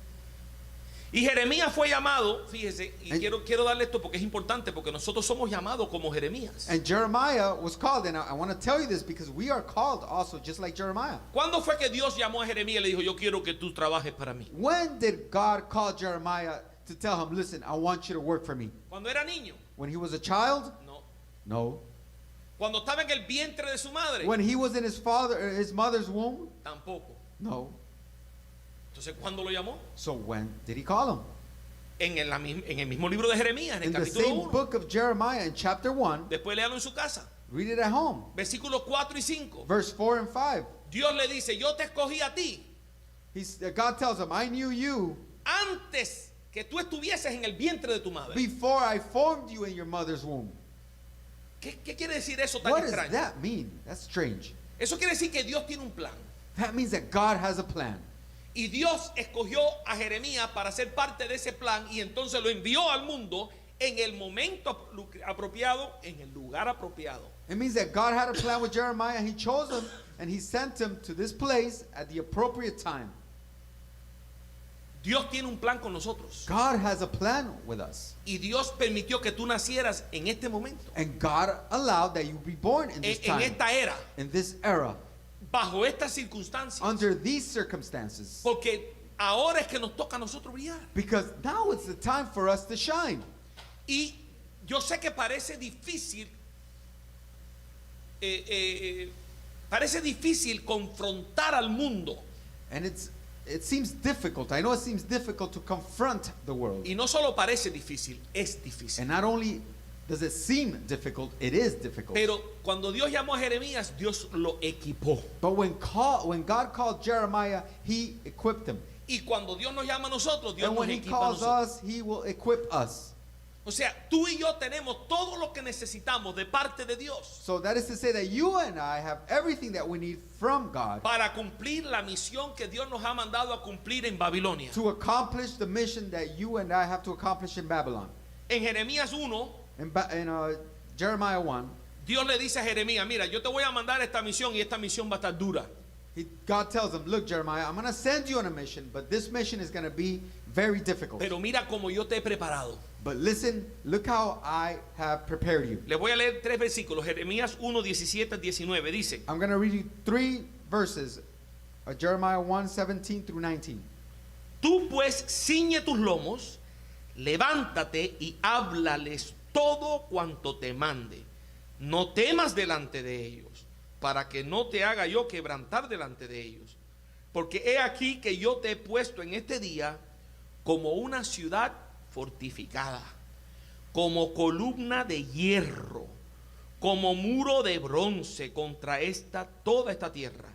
Y Jeremías fue llamado, fíjese, y And- quiero darle esto porque es importante, porque nosotros somos llamados como Jeremías. And Jeremiah was called, and I want to tell you this because we are called also just like Jeremiah. ¿Cuándo fue que Dios llamó a Jeremías y le dijo, yo quiero que tú trabajes para mí? When did God call Jeremiah to tell him, listen, I want you to work for me? Cuando era niño. When he was a child? No. No. Cuando estaba en el vientre de su madre. When he was in his mother's womb? Tampoco. No. Entonces, ¿cuándo lo llamó? So when did he call him? En el mismo libro de Jeremías, en el In the capítulo same 1. book of Jeremiah in chapter 1, Después léalo en su casa. read it at home. Versículos 4 y 5. Verse 4 and 5. Dios le dice, yo te escogí a ti God tells him, I knew you antes que tú estuvieses en el vientre de tu madre. before I formed you in your mother's womb. ¿Qué quiere decir eso tan What does extraño? that mean? That's strange. Eso quiere decir que Dios tiene un plan. That means that God has a plan. Y Dios escogió a Jeremías para ser parte de ese plan y entonces lo envió al mundo en el momento apropiado, en el lugar apropiado. It means that God had a plan with Jeremiah and he chose him and he sent him to this place at the appropriate time. Dios tiene un plan con nosotros. God has a plan with us. Y Dios permitió que tú nacieras en este momento, And God allowed that you be born in en, this en time, esta era, in this era, bajo estas circunstancias. under these circumstances. Porque ahora es que nos toca a nosotros brillar. Because now it's the time for us to shine. Y yo sé que parece difícil, parece difícil confrontar al mundo. And it seems difficult. I know it seems difficult to confront the world. Y no solo parece difícil, es difícil. And not only does it seem difficult, it is difficult. Pero cuando Dios llamó a Jeremías, Dios lo equipó. But when God called Jeremiah, he equipped him. Y cuando Dios nos llama a nosotros, Dios And nos when he equipa a calls nosotros. us, he will equip us. O sea, tú y yo tenemos todo lo que necesitamos de parte de Dios So that is to say that you and I have everything that we need from God para cumplir la misión que Dios nos ha mandado a cumplir en Babilonia. to accomplish the mission that you and I have to accomplish in Babylon. En Jeremías 1, In Jeremiah 1, Dios le dice a Jeremías, mira, yo te voy a mandar esta misión y esta misión va a estar dura. God tells him, look, Jeremiah, I'm going to send you on a mission, but this mission is going to be very difficult. Pero mira cómo yo te he preparado. But listen, look how I have prepared you. Le voy a leer 3 versículos. Jeremías 1, 17 al 19 dice, I'm going to read you 3 verses. Jeremiah 1, 17 through 19. tú pues ciñe tus lomos, levántate y háblales todo cuanto te mande. No temas delante de ellos, para que no te haga yo quebrantar delante de ellos. Porque he aquí que yo te he puesto en este día como una ciudad fortificada, como columna de hierro, como muro de bronce contra toda esta tierra,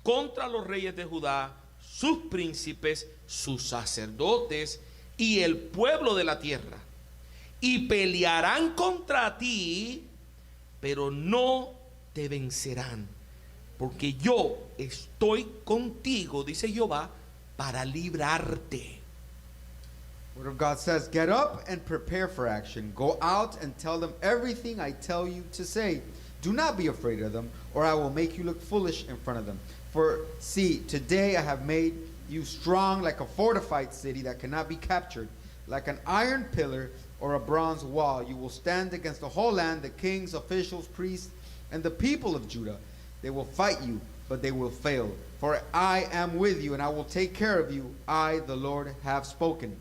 contra los reyes de Judá, sus príncipes, sus sacerdotes y el pueblo de la tierra. Y pelearán contra ti, pero no te vencerán, porque yo estoy contigo, dice Jehová, para librarte. Word of God says, get up and prepare for action. Go out and tell them everything I tell you to say. Do not be afraid of them, or I will make you look foolish in front of them. For see, today I have made you strong like a fortified city that cannot be captured. Like an iron pillar or a bronze wall, you will stand against the whole land, the kings, officials, priests, and the people of Judah. They will fight you, but they will fail. For I am with you, and I will take care of you. I, the Lord, have spoken.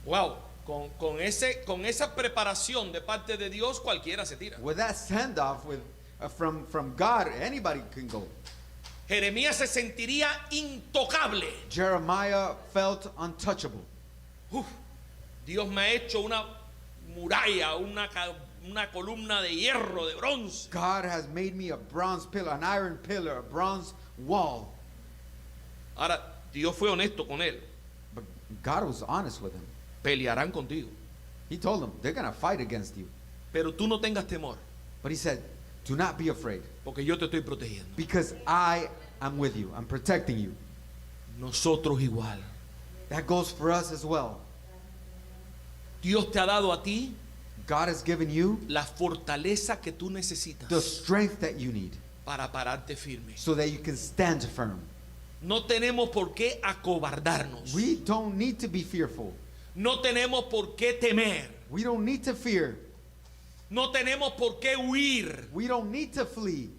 Wow, con esa preparación de parte de Dios, cualquiera se tira. With that send off from God, anybody can go. Jeremías se sentiría intocable. Jeremiah felt untouchable. Uf, Dios me ha hecho una muralla, una columna de hierro, de bronce. God has made me a bronze pillar, an iron pillar, a bronze wall. Ahora, Dios fue honesto con él. But God was honest with him. Pelearán contigo. He told him, they're going to fight against you. Pero tú no tengas temor, But he said, do not be afraid, porque yo te estoy protegiendo. because I am with you. I'm protecting you. Nosotros igual. That goes for us as well. Dios te ha dado a ti God has given you la fortaleza que tú necesitas the strength that you need para pararte firme. so that you can stand firm. No tenemos por qué acobardarnos. We don't need to be fearful. No tenemos por qué temer. We don't need to fear. No tenemos por qué huir. We don't need to flee.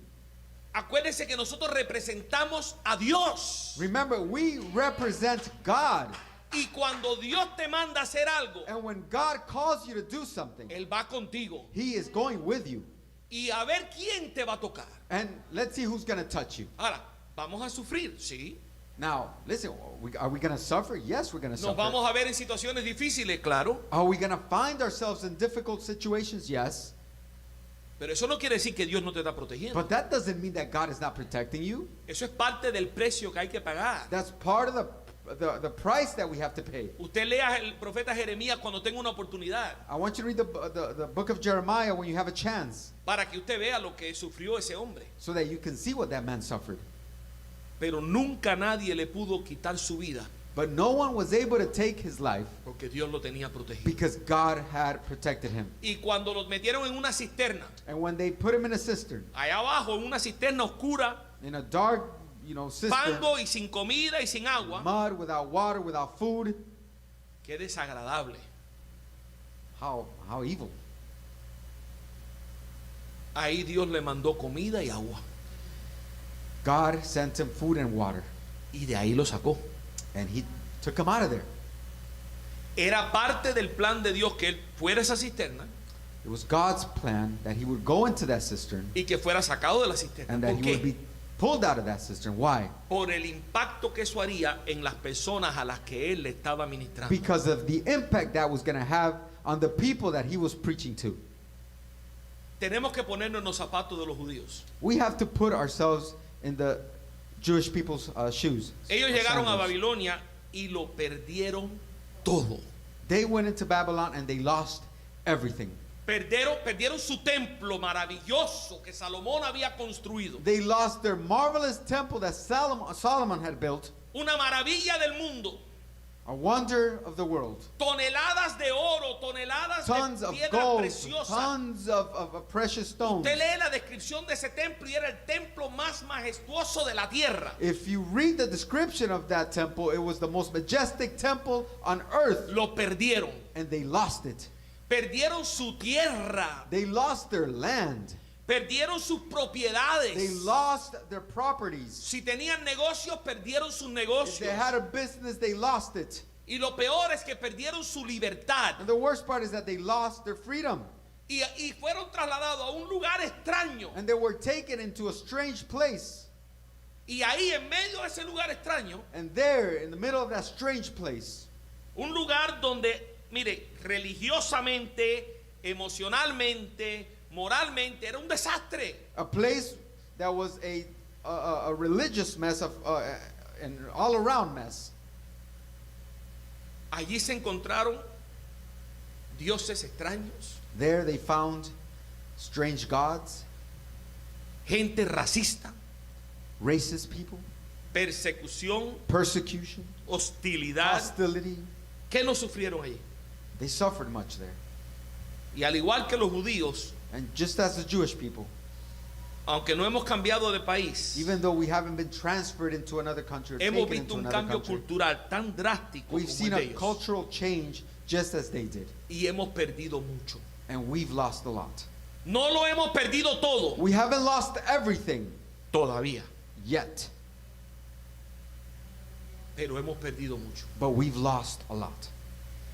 Acuérdense que nosotros representamos a Dios. Remember, we represent God. Y cuando Dios te manda a hacer algo, And when God calls you to do something, Él va contigo. He is going with you. Y a ver quién te va a tocar. And let's see who's going to touch you. Ahora, vamos a sufrir, sí. Now, listen, are we going to suffer? Yes, we're going to Nos suffer. vamos a ver en situaciones difíciles, claro. Are we going to find ourselves in difficult situations? Yes. Pero eso no quiere decir que Dios no te está protegiendo. But that doesn't mean that God is not protecting you. Eso es parte del precio que hay que pagar. That's part of the price that we have to pay. Usted lea el profeta Jeremías cuando tenga una oportunidad, I want you to read the book of Jeremiah when you have a chance, para que usted vea lo que sufrió ese hombre. so that you can see what that man suffered. Pero nunca nadie le pudo quitar su vida, But no one was able to take his life porque Dios lo tenía protegido. because God had protected him. Y cuando lo metieron en una cisterna, And when they put him in a cistern, allá abajo, en una cisterna oscura, in a dark, cistern, fango y sin comida y sin agua, mud, without water, without food, qué desagradable. how evil. Ahí Dios le mandó comida y agua, God sent him food and water, y de ahí lo sacó. and he took him out of there. Era parte del plan de Dios que él fuera a esa cisterna It was God's plan that he would go into that cistern y que fuera sacado de la cisterna. and that ¿Por he would qué? be pulled out of that cistern. Why? Por el impacto que eso haría en las personas a las que él le estaba ministrando. Because of the impact that was going to have on the people that he was preaching to. Tenemos que ponernos en los zapatos de los judíos. We have to put ourselves in the Jewish people's shoes. Ellos or llegaron a sandals. Babilonia y lo perdieron todo. They went into Babylon and they lost everything. Perdieron su templo maravilloso que Salomón había construido. They lost their marvelous temple that Solomon had built, Una maravilla del mundo. a wonder of the world. Toneladas de oro, toneladas Tons de of piedra gold, preciosa. tons of precious stones. Usted lee la descripción de ese templo y era el templo más majestuoso de la tierra. If you read the description of that temple, it was the most majestic temple on earth, Lo perdieron. and they lost it. Perdieron su tierra. They lost their land. Perdieron sus propiedades. They lost their properties. Si tenían negocios, perdieron sus If negocios. they had a business, they lost it. Y lo peor es que perdieron su libertad. And the worst part is that they lost their freedom. Y fueron trasladados a un lugar extraño. And they were taken into a strange place. Y ahí, en medio de ese lugar extraño, And there, in the middle of that strange place, un lugar donde, mire, religiosamente, emocionalmente, moralmente, era un desastre. a place that was a religious mess, an all-around mess. Allí se encontraron dioses extraños, There they found strange gods, gente racista, racist people, persecución, persecution, hostilidad. hostility. ¿Qué no sufrieron allí? They suffered much there. Y al igual que los judíos, And just as the Jewish people, aunque no hemos cambiado de país, even though we haven't been transferred into another country or hemos taken visto into un another cambio country, cultural tan drástico we've como seen el a de ellos, cultural change just as they did. y hemos perdido mucho. And we've lost a lot. No lo hemos perdido todo We haven't lost everything todavía, yet, pero hemos perdido mucho. but we've lost a lot.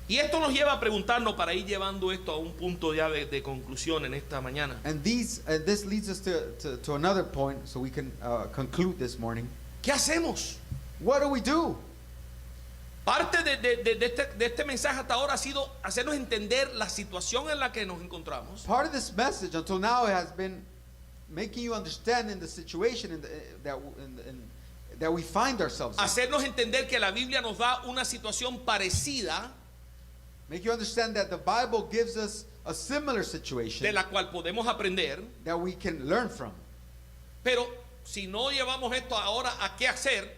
Y esto nos lleva a preguntarnos, para ir llevando esto a un punto ya de conclusión en esta mañana. And this leads us to another point, so we can conclude this morning. ¿Qué hacemos? What do we do? Parte de este mensaje hasta ahora ha sido hacernos entender la situación en la que nos encontramos. Part of this message until now has been making you understand in the situation that we find ourselves in. Hacernos entender que la Biblia nos da una situación parecida Make you understand that the Bible gives us a similar situation de la cual podemos aprender, that we can learn from. pero si no llevamos esto ahora a qué hacer,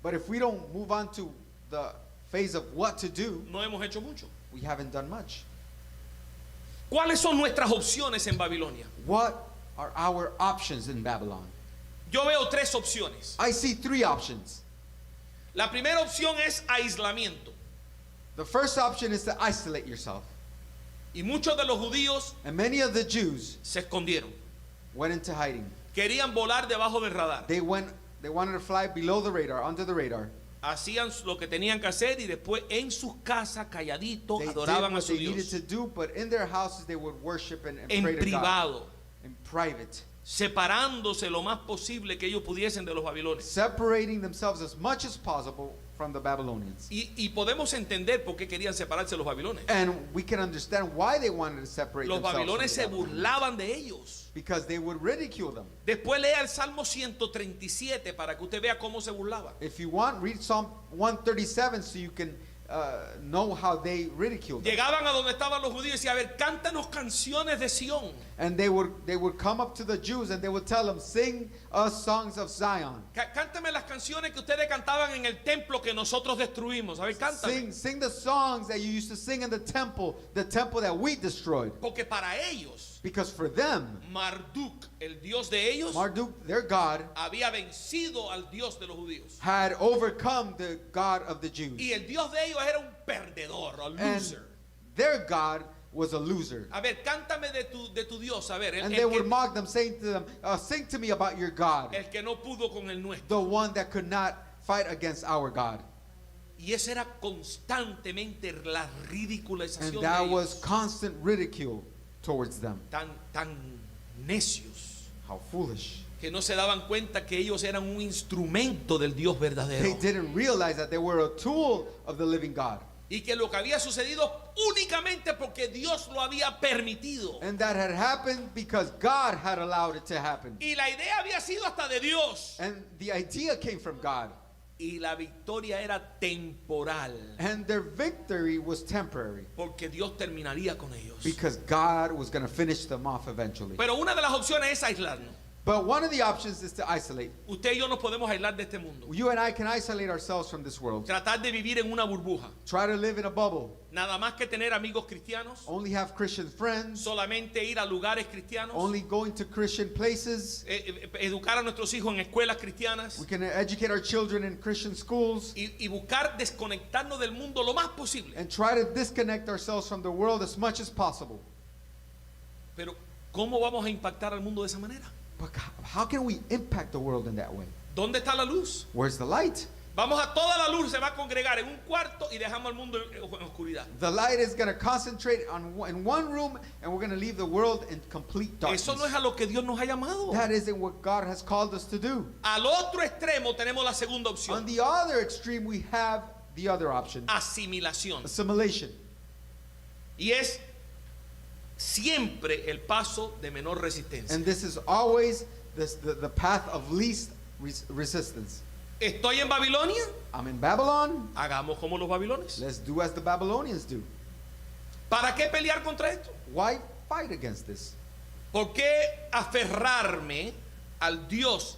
But if we don't move on to the phase of what to do, no hemos hecho mucho. we haven't done much. ¿Cuáles son nuestras opciones en Babilonia? What are our options in Babylon? Yo veo tres opciones. I see three options. La primera opción es aislamiento. The first option is to isolate yourself. Y muchos de los judíos And many of the Jews se escondieron. went into hiding. Querían volar debajo del radar. They wanted to fly below the radar, under the radar. Hacían lo que tenían que hacer y después en sus casas calladitos They did adoraban a what su they needed Dios. to do, but in their houses they would worship and En pray to God. privado, In private. separándose lo más posible que ellos pudiesen de los babilonios. Separating themselves as much as possible from the Babylonians. Y podemos entender por qué querían separarse los babilonios. And we can understand why they wanted to separate Los themselves from babilonios the se Babylonians. burlaban de ellos. Because they would ridicule them. Después lea el Salmo 137 para que usted vea cómo se burlaban. If you want, read Psalm 137 so you can know how they ridiculed them. Llegaban a donde estaban los judíos y decían, a ver, cántanos canciones de Sión. And they would come up to the Jews and they would tell them, sing us songs of Zion. Cántame las canciones que ustedes cantaban en el templo que nosotros destruimos. A ver, cántame. Sing the songs that you used to sing in the temple that we destroyed. Porque para ellos, Because for them, Marduk, el dios de ellos, Marduk, their god, había vencido al dios de los judíos. had overcome the god of the Jews. Y el dios de ellos era un perdedor, un And loser. their god was a loser. A ver, cántame de tu dios. A ver, And they would mock them, saying to them, sing to me about your God, el que no pudo con el nuestro. the one that could not fight against our God. Y esa era constantemente la ridiculización And de that ellos. was constant ridicule towards them. Tan necios How foolish. que no se daban cuenta que ellos eran un instrumento del Dios verdadero. They didn't realize that they were a tool of the living God. Y que lo que había sucedido únicamente porque Dios lo había permitido. And that had happened because God had allowed it to happen. Y la idea había sido hasta de Dios. And the idea came from God. Y la victoria era temporal. And their victory was temporary. Porque Dios terminaría con ellos. Because God was going to finish them off eventually. Pero una de las opciones es aislarnos. But one of the options is to isolate. Usted y yo nos podemos aislar de este mundo. You and I can isolate ourselves from this world. Tratar de vivir en una burbuja. Try to live in a bubble. Nada más que tener amigos cristianos. Only have Christian friends. Solamente ir a lugares cristianos. Only going to Christian places. Educar a nuestros hijos en escuelas cristianas. We can educate our children in Christian schools. Y buscar desconectarnos del mundo lo más posible. And try to disconnect ourselves from the world as much as possible. Pero, ¿cómo vamos a impactar al mundo de esa manera? But how can we impact the world in that way? ¿Dónde está la luz? Where's the light? Vamos a toda la luz, se va a congregar en un cuarto y dejamos al mundo en oscuridad. The light is going to concentrate in one room, and we're going to leave the world in complete darkness. Eso no es a lo que Dios nos ha llamado. That isn't what God has called us to do. Al otro extremo tenemos la segunda On opción. the other extreme, we have the other option, Asimilación. assimilation. Y es siempre el paso de menor resistencia. And this is always the path of least resistance. Estoy en Babilonia, I'm in Babylon. hagamos como los babilones. Let's do as the Babylonians do. ¿Para qué pelear contra esto? Why fight against this? ¿Por qué aferrarme al Dios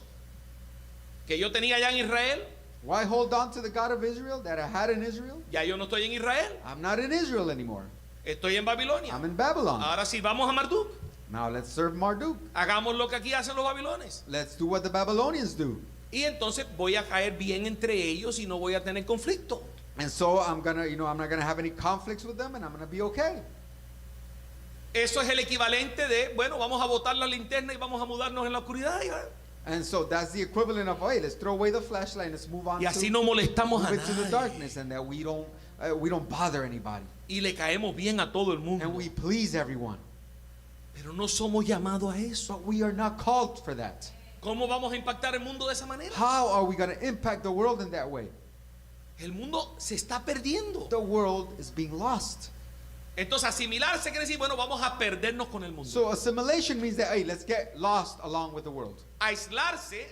que yo tenía allá en Israel? Why hold on to the God of Israel that I had in Israel? Ya yo no estoy en Israel, I'm not in Israel anymore. estoy en Babilonia. I'm in Babylon. Ahora sí, vamos a Marduk. Now let's serve Marduk. Hagamos lo que aquí hacen los babilones. Let's do what the Babylonians do. Y entonces voy a caer bien entre ellos y no voy a tener conflicto. And so I'm not gonna have any conflicts with them, and I'm gonna be okay. Eso es el equivalente de, bueno, vamos a botar la linterna y vamos a mudarnos en la oscuridad. And so that's the equivalent of, hey, let's throw away the flashlight, let's move on Y así to, no molestamos move a into the nadie. darkness, and that we don't bother anybody, Y le caemos bien a todo el mundo. and we please everyone. Pero no somos llamados a eso. But we are not called for that. ¿Cómo vamos a impactar el mundo de esa manera? How are we going to impact the world in that way? El mundo se está perdiendo. The world is being lost. Entonces asimilarse quiere decir, bueno, vamos a perdernos con el mundo. So assimilation means that, hey, let's get lost along with the world. Aislarse,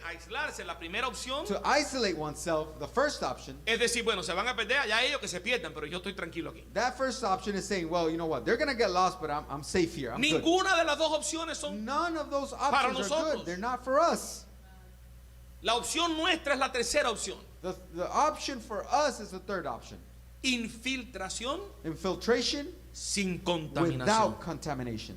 la primera opción To isolate oneself, the first option, es decir, bueno, se van a perder, allá ellos que se pierdan, pero yo estoy tranquilo aquí. that first option is saying, well, you know what, they're going to get lost, but I'm safe here. I'm good. Ninguna de las dos opciones son. None of those Para options are nosotros. good. They're not for us. La opción nuestra es la tercera opción. The option for us is the third option. Infiltración Infiltration sin contaminación. without contamination.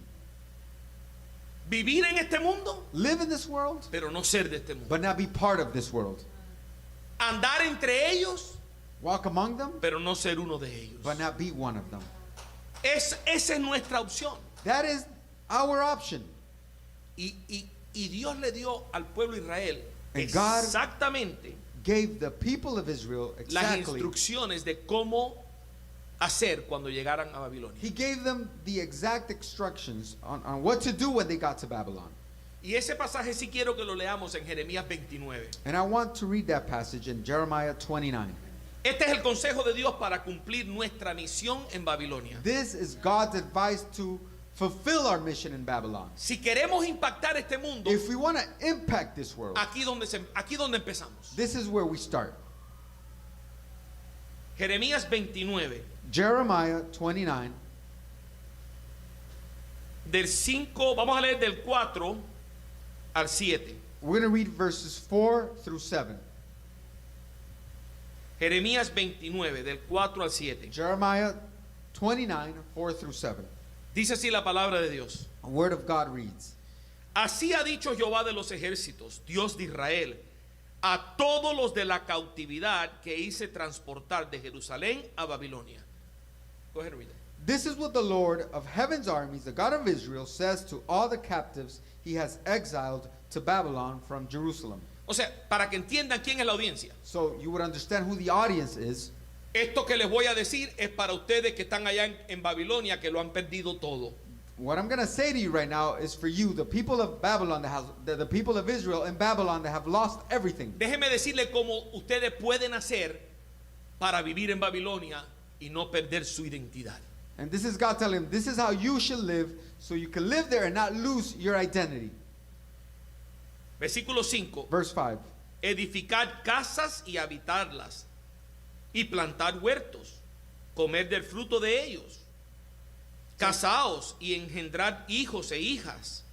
Vivir en este mundo, Live in this world, pero no ser de este mundo. but not be part of this world. Andar entre ellos, Walk among them, pero no ser uno de ellos. but not be one of them. Esa es nuestra opción. That is our option. Y Dios le dio al pueblo de Israel And God exactamente Gave the people of Israel las exactly. instrucciones de cómo hacer cuando llegaran a Babilonia. He gave them the exact instructions on what to do when they got to Babylon. Y ese pasaje sí quiero que lo leamos en Jeremías 29. And I want to read that passage in Jeremiah 29. Este es el consejo de Dios para cumplir nuestra misión en Babilonia. This is God's advice to fulfill our mission in Babylon. Si queremos impactar este mundo, If we want to impact this world, aquí donde empezamos. this is where we start. Jeremías 29, Jeremiah 29, del 5, vamos a leer del 4 al 7. we're going to read verses 4 through 7. Jeremías 29, del 4 al 7. Jeremiah 29, 4 through 7. Dice así la palabra de Dios. A word of God reads, Así ha dicho Jehová de los ejércitos, Dios de Israel, a todos los de la cautividad que hice transportar de Jerusalén a Babilonia. Go ahead and read it. This is what the Lord of heaven's armies, the God of Israel, says to all the captives he has exiled to Babylon from Jerusalem. O sea, para que entiendan quién es la audiencia. So you would understand who the audience is. Esto que les voy a decir es para ustedes que están allá en Babilonia, que lo han perdido todo. What I'm going to say to you right now is for you, the people of Babylon, the people of Israel in Babylon that have lost everything. Déjenme decirle cómo ustedes pueden hacer para vivir en Babilonia y no perder su identidad. And this is God telling him, this is how you should live so you can live there and not lose your identity. Versículo 5. Verse 5. Edificad casas y habitarlas, y plantar huertos, comer del fruto de ellos. Casaos y engendrad hijos e hijas.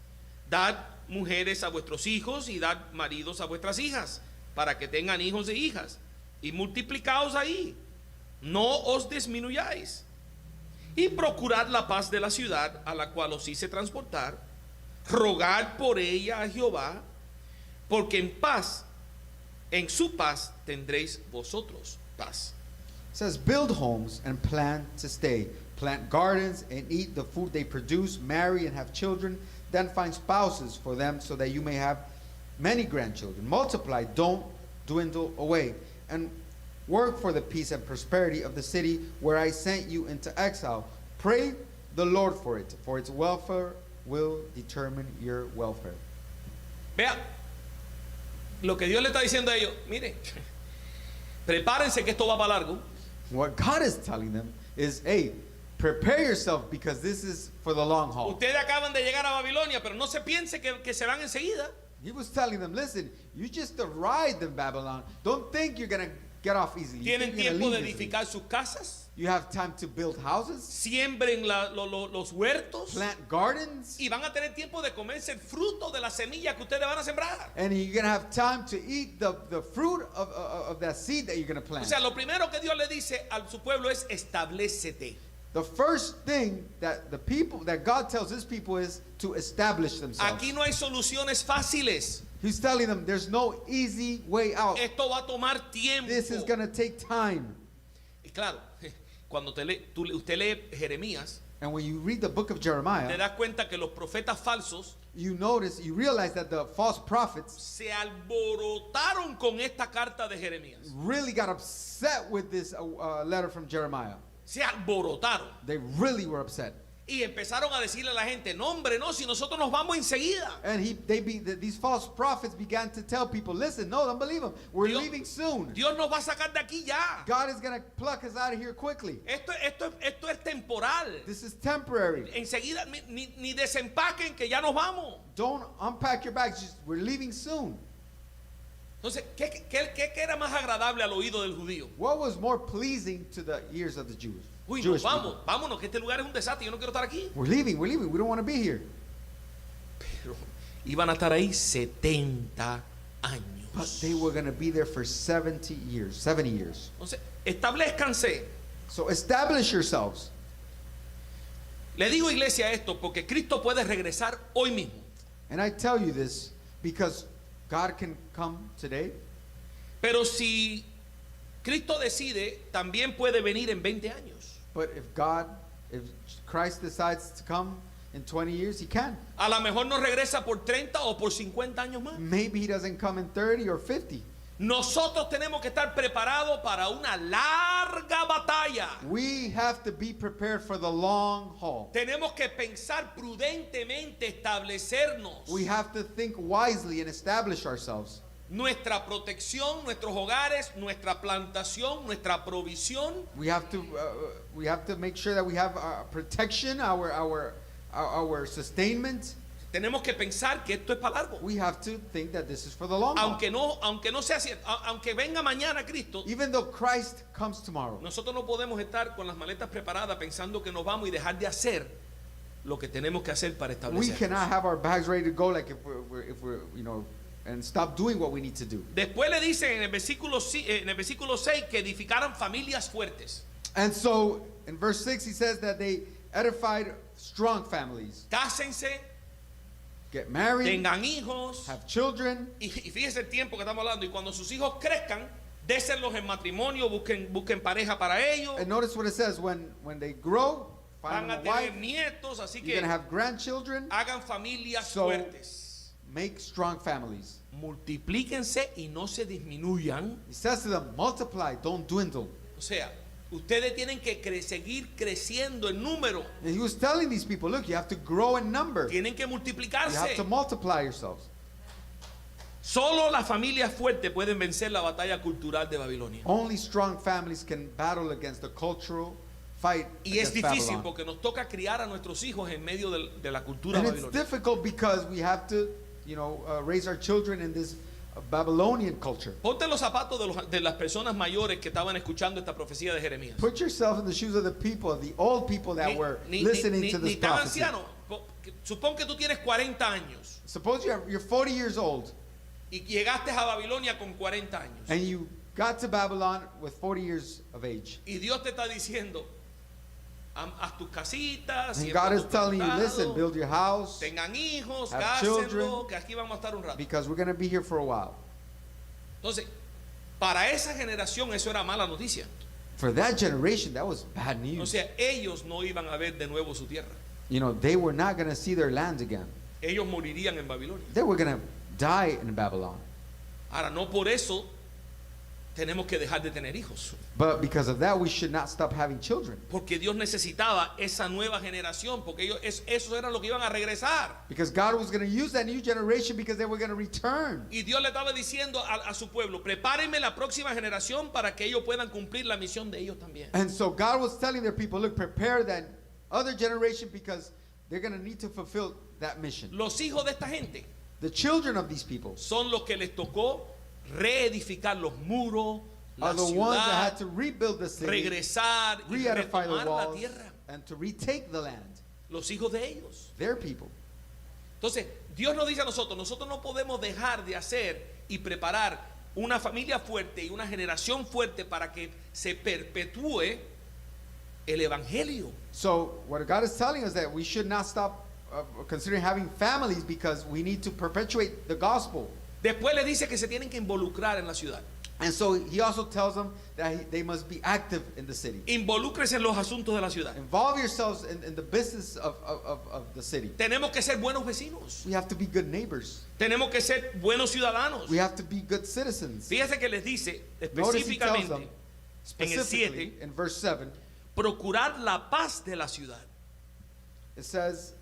Dad mujeres a vuestros hijos y dad maridos a vuestras hijas, para que tengan hijos e hijas. Y multiplicaos ahí. No os disminuyáis. Y procurad la paz de la ciudad a la cual os hice transportar. Rogad por ella a Jehová, porque en su paz tendréis vosotros paz. It says, build homes and plan to stay. Plant gardens and eat the food they produce. Marry and have children. Then find spouses for them so that you may have many grandchildren. Multiply, don't dwindle away. And work for the peace and prosperity of the city where I sent you into exile. Pray the Lord for it, for its welfare will determine your welfare. Vea, lo que Dios le está diciendo a ellos, miren, prepárense que esto va para largo. What God is telling them is, hey, prepare yourself because this is for the long haul. Ustedes acaban de llegar a Babilonia, pero no se piense que se van enseguida. He was telling them, listen, you just arrived in Babylon. Don't think you're going to get off easily. You Tienen think you're tiempo gonna de leave easily. edificar sus casas, You have time to build houses, siembren los huertos plant gardens, y van a tener tiempo de comerse el fruto de la semilla que ustedes van a sembrar. and you're going to have time to eat the fruit of that seed that you're going to O plant. sea, lo primero que Dios le dice a su pueblo es establécete. The first thing that God tells his people is to establish themselves. Aquí no hay soluciones fáciles. He's telling them there's no easy way out. Esto va a tomar tiempo. This is going to take time. Y claro, cuando usted lee Jeremías, And when you read the book of te Jeremiah, das cuenta que los profetas falsos you realize that the false prophets se alborotaron con esta carta de Jeremías. really got upset with this letter from Jeremiah. Se alborotaron. They really were upset. Y empezaron a decirle a la gente, no hombre, no, si nosotros nos vamos enseguida. And these false prophets began to tell people, listen, no, don't believe them. We're Dios- leaving soon. Dios nos va a sacar de aquí ya. God is going to pluck us out of here quickly. Esto es temporal. This is temporary. Enseguida ni desempaquen que ya nos vamos. Don't unpack your bags. Just, we're leaving soon. Entonces, ¿qué era más agradable al oído del judío? What was more pleasing to the ears of the Jews? Uy, Jewish nos people? vámonos, que este lugar es un desastre, yo no quiero estar aquí. We're leaving. We don't want to be here. Pero iban a estar ahí 70 años. But they were going to be there for 70 years. Entonces, establezcanse. So establish yourselves. Le digo, iglesia, esto porque Cristo puede regresar hoy mismo. And I tell you this because God can come today. Pero si Cristo decide, también puede venir en 20 años. But if Christ decides to come in 20 years, he can. A lo mejor no regresa por 30 o por 50 años más. Maybe he doesn't come in 30 or 50. Nosotros tenemos que estar preparados para una larga batalla. We have to be prepared for the long haul. Tenemos que pensar prudentemente, establecernos. We have to think wisely and establish ourselves. Nuestra protección, nuestros hogares, nuestra plantación, nuestra provisión. We have to make sure that we have protection, our sustainment. Tenemos que pensar que esto es para largo. We have to think that this is for the long haul. Aunque no sea cierto, aunque venga mañana Cristo, Even though Christ comes tomorrow, nosotros no podemos estar con las maletas preparadas pensando que nos vamos y dejar de hacer lo que tenemos que hacer para we establecernos. cannot have our bags ready to go like if we're and stop doing what we need to do. Después le dice en el versículo 6 que edificaran familias fuertes. And so in verse 6 he says that they edified strong families. Cásense, Get married, tengan hijos. have children. Y fíjese el tiempo que estamos hablando. Y cuando sus hijos crezcan, désenlos en matrimonio, busquen pareja para ellos. And notice what it says when they grow, Van find a a wife, tener nietos, así you're que going to have grandchildren. hagan familias So- fuertes. Make strong families. Multiplíquense y no se disminuyan. He says to them, multiply, don't dwindle. O sea, ustedes tienen que seguir creciendo en número. And he was telling these people, look, you have to grow in number. Tienen que You have to multiplicarse. multiply yourselves. Solo las familias fuertes pueden vencer la batalla cultural de Babilonia. Only strong families can battle against the cultural fight Y es against difícil Babylon. porque nos toca criar a nuestros hijos en medio de la cultura And it's babilónica. difficult because we have to, raise our children in this Babylonian culture. Ponte los zapatos de las personas mayores que estaban escuchando esta profecía de Jeremías. Put yourself in the shoes of the old people that were listening to this Ni tan prophecy. anciano. Supón que tú tienes 40 años Suppose you're 40 years old y llegaste a Babilonia con 40 años. and you got to Babylon with 40 years of age. Y Dios te está diciendo, haz tus casitas, And siembra God tus is telling you, plantados, listen, build your house tengan hijos, have cásenlo, children, que aquí vamos a estar un rato. because we're going to be here for a while. Entonces, para esa generación eso era mala noticia. For that generation, that was bad O news. sea, ellos no iban a ver de nuevo su tierra. They were not going to see their land again. Ellos morirían en Babilonia. They were going to die in Babylon. Ahora, no por eso tenemos que dejar de tener hijos. But because of that, we should not stop having children. Porque Dios necesitaba esa nueva generación, porque esos eran los que iban a regresar. Because God was going to use that new generation because they were going to return. Y Dios le estaba diciendo a su pueblo, prepárenme la próxima generación para que ellos puedan cumplir la misión de ellos también. And so God was telling their people, look, prepare that other generation because they're going to need to fulfill that mission. Los hijos de esta gente The children of these people son los que les tocó reedificar los muros, la are the ones that ciudad, had to rebuild the city, regresar y re-edify the retomar la walls, tierra. and to retake the land. Los hijos de ellos. Their people. Entonces, Dios nos dice a nosotros no podemos dejar de hacer y preparar una familia fuerte y una generación fuerte para que se perpetúe el evangelio. So what God is telling us that we should not stop considering having families because we need to perpetuate the gospel. Después le dice que se tienen que involucrar en la ciudad. And so he also tells them that they must be active in the city. Involúcrese en los asuntos de la ciudad. Involve yourselves in the business of the city. Tenemos que ser buenos vecinos. We have to be good neighbors. Tenemos que ser buenos ciudadanos. We have to be good citizens. Fíjese que les dice Notice he tells them específicamente en el specifically 7, in verse 7, procurar la paz de la ciudad. it says,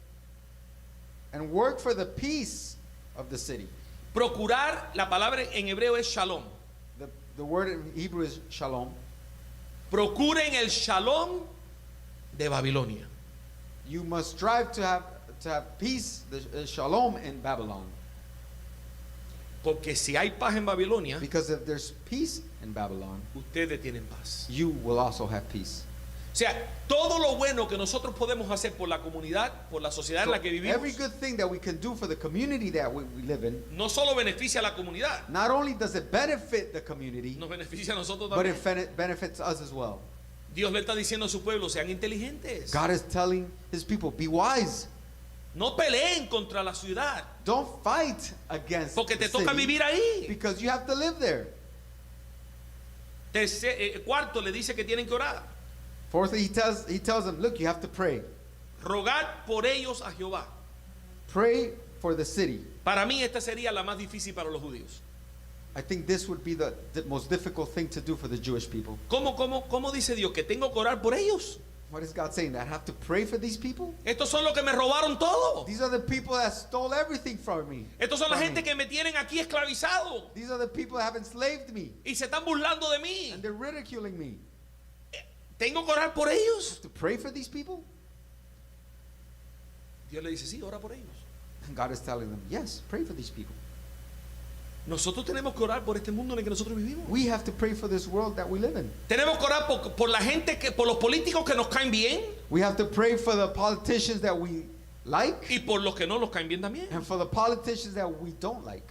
and work for the peace of the city. Procurar, la palabra en hebreo es shalom. The word in Hebrew is shalom. Procuren el shalom de Babilonia. You must strive to have peace, the shalom in Babylon. Porque si hay paz en Babilonia, Because if there's peace in Babylon, ustedes tienen paz. you will also have peace. O sea, todo lo bueno que nosotros podemos hacer por la comunidad, por la sociedad en So la que every vivimos, good thing that we can do for the community that we live in, no solo beneficia a la comunidad, not only does it benefit the community, nos beneficia a nosotros but también. it benefits us as well. Dios le está diciendo a su pueblo, sean inteligentes. God is telling his people, be wise. No peleen contra la ciudad, Don't fight against porque the te toca city vivir ahí. because you have to live there. Cuarto, le dice que tienen que orar. Fourthly, he tells them, look, you have to pray. Rogad por ellos a Jehová. Pray for the city. Para mí esta sería la más difícil para los judíos. I think this would be the most difficult thing to do for the Jewish people. ¿Cómo dice Dios? Que tengo que orar por ellos. What is God saying? That I have to pray for these people? Estos son los que me robaron todo. These are the people that stole everything from me. Estos son la From gente me. que me tienen aquí esclavizado These are the people that have enslaved me. y se están burlando de mí. And they're ridiculing me. ¿Tengo que orar por ellos? To pray for these people? Dios le dice, sí, ora por ellos. And God is telling them, yes, pray for these people. Nosotros tenemos que orar por este mundo en el que nosotros vivimos. We have to pray for this world that we live in. Tenemos que orar por la gente, por los políticos que nos caen bien We have to pray for the politicians that we like y por los que no nos caen bien también. and for the politicians that we don't like.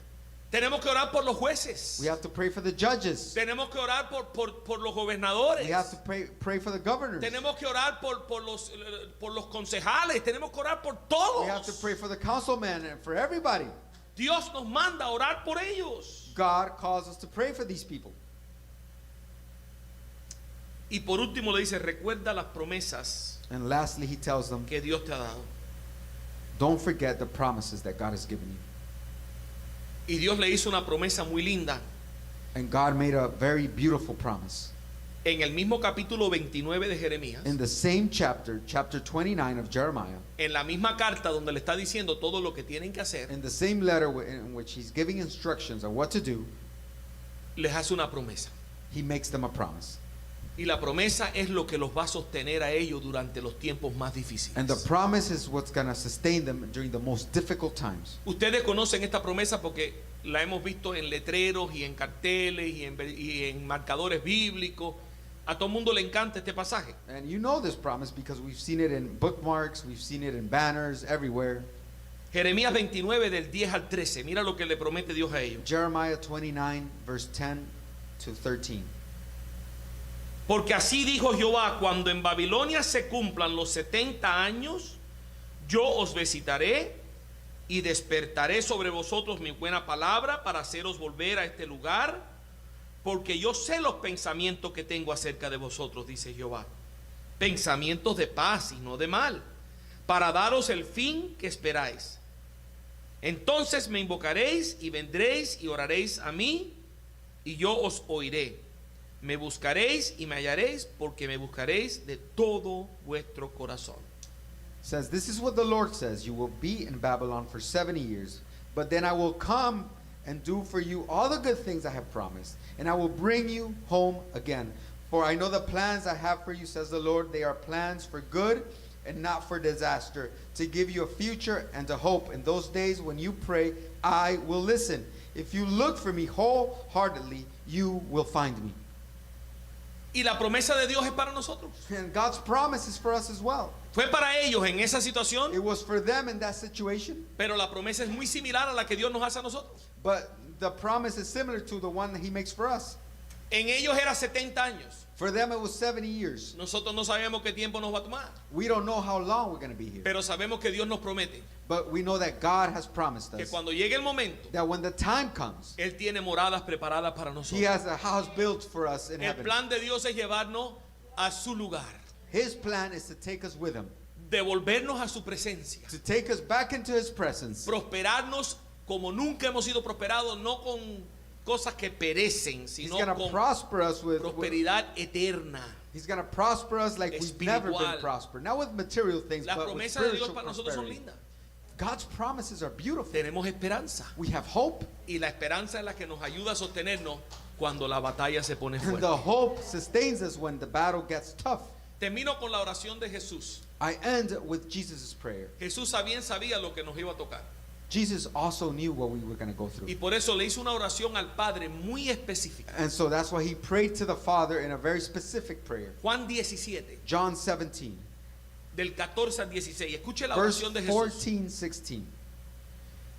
Tenemos que orar por los jueces. We have to pray for the judges. Tenemos que orar por los gobernadores. We have to pray for the governors. Tenemos que orar por los concejales. Tenemos que orar por We have to todos. pray for the councilmen and for everybody. Dios nos manda a orar por ellos. God calls us to pray for these people. Y por último le dice, recuerda las promesas And lastly, he tells them, que Dios te ha dado. don't forget the promises that God has given you. Y Dios le hizo una promesa muy linda And God made a very beautiful promise. en el mismo capítulo 29 de Jeremías, In the same chapter, chapter 29 of Jeremiah, en la misma carta donde le está diciendo todo lo que tienen que hacer, in the same letter in which he's giving instructions on what to do, les hace una promesa. he makes them a promise. Y la promesa es lo que los va a sostener a ellos durante los tiempos más difíciles. And the promise is what's going to sustain them during the most difficult times. Ustedes conocen esta promesa porque la hemos visto en letreros y en carteles y en marcadores bíblicos. A todo el mundo le encanta este pasaje. And you know this promise because we've seen it in bookmarks, we've seen it in banners, everywhere. Jeremías 29 del 10 al 13. Mira lo que le promete Dios a ellos. Jeremiah 29, verse 10 to 13. Porque así dijo Jehová, cuando en Babilonia se cumplan los 70 años, yo os visitaré y despertaré sobre vosotros mi buena palabra para haceros volver a este lugar, porque yo sé los pensamientos que tengo acerca de vosotros, dice Jehová, pensamientos de paz y no de mal, para daros el fin que esperáis. Entonces me invocaréis y vendréis y oraréis a mí, y yo os oiré. Me buscaréis y me hallaréis, porque me buscaréis de todo vuestro corazón. Says, this is what the Lord says, you will be in Babylon for 70 years, but then I will come and do for you all the good things I have promised, and I will bring you home again. For I know the plans I have for you, says the Lord, they are plans for good and not for disaster, to give you a future and a hope. In those days when you pray, I will listen. If you look for me wholeheartedly, you will find me. Y la promesa de Dios es para nosotros. And God's promise is for us as well. Fue para ellos en esa situación, It was for them in that situation, pero la promesa es muy similar a la que Dios nos hace a nosotros. but the promise is similar to the one that he makes for us. En ellos era 70 años. For them it was 70 years. Nosotros no sabemos qué tiempo nos va a tomar, We don't know how long we're going to be here, pero sabemos que Dios nos promete but we know that God has promised que us cuando llegue el momento, that when the time comes, Él tiene moradas preparadas para he nosotros. has a house built for us in El heaven. plan de Dios es llevarnos a su lugar, His plan is to take us with him, devolvernos a su presencia, to take us back into his presence, prosperarnos como nunca hemos sido prosperados, no con cosas que perecen, He's sino going to con prosper us with prosperidad eterna. He's going to prosper us like we've never been Espiritual. prospered. Not with material things, Las but with promesas de Dios spiritual para nosotros son prosperity. lindas. God's promises are beautiful. Tenemos esperanza. We have hope, Y la esperanza es la que nos ayuda a sostenernos cuando la batalla se pone and fuerte. the hope sustains us when the battle gets tough. Termino con la oración de Jesús. I end with Jesus' prayer. Jesús bien sabía lo que nos iba a tocar. Jesus also knew what we were going to go through. Y por eso le hizo una oración al Padre muy específica. And so that's why he prayed to the Father in a very specific prayer. Juan 17, John 17, del 14 al 16. Escuche la verse oración de Jesús. 14, 16.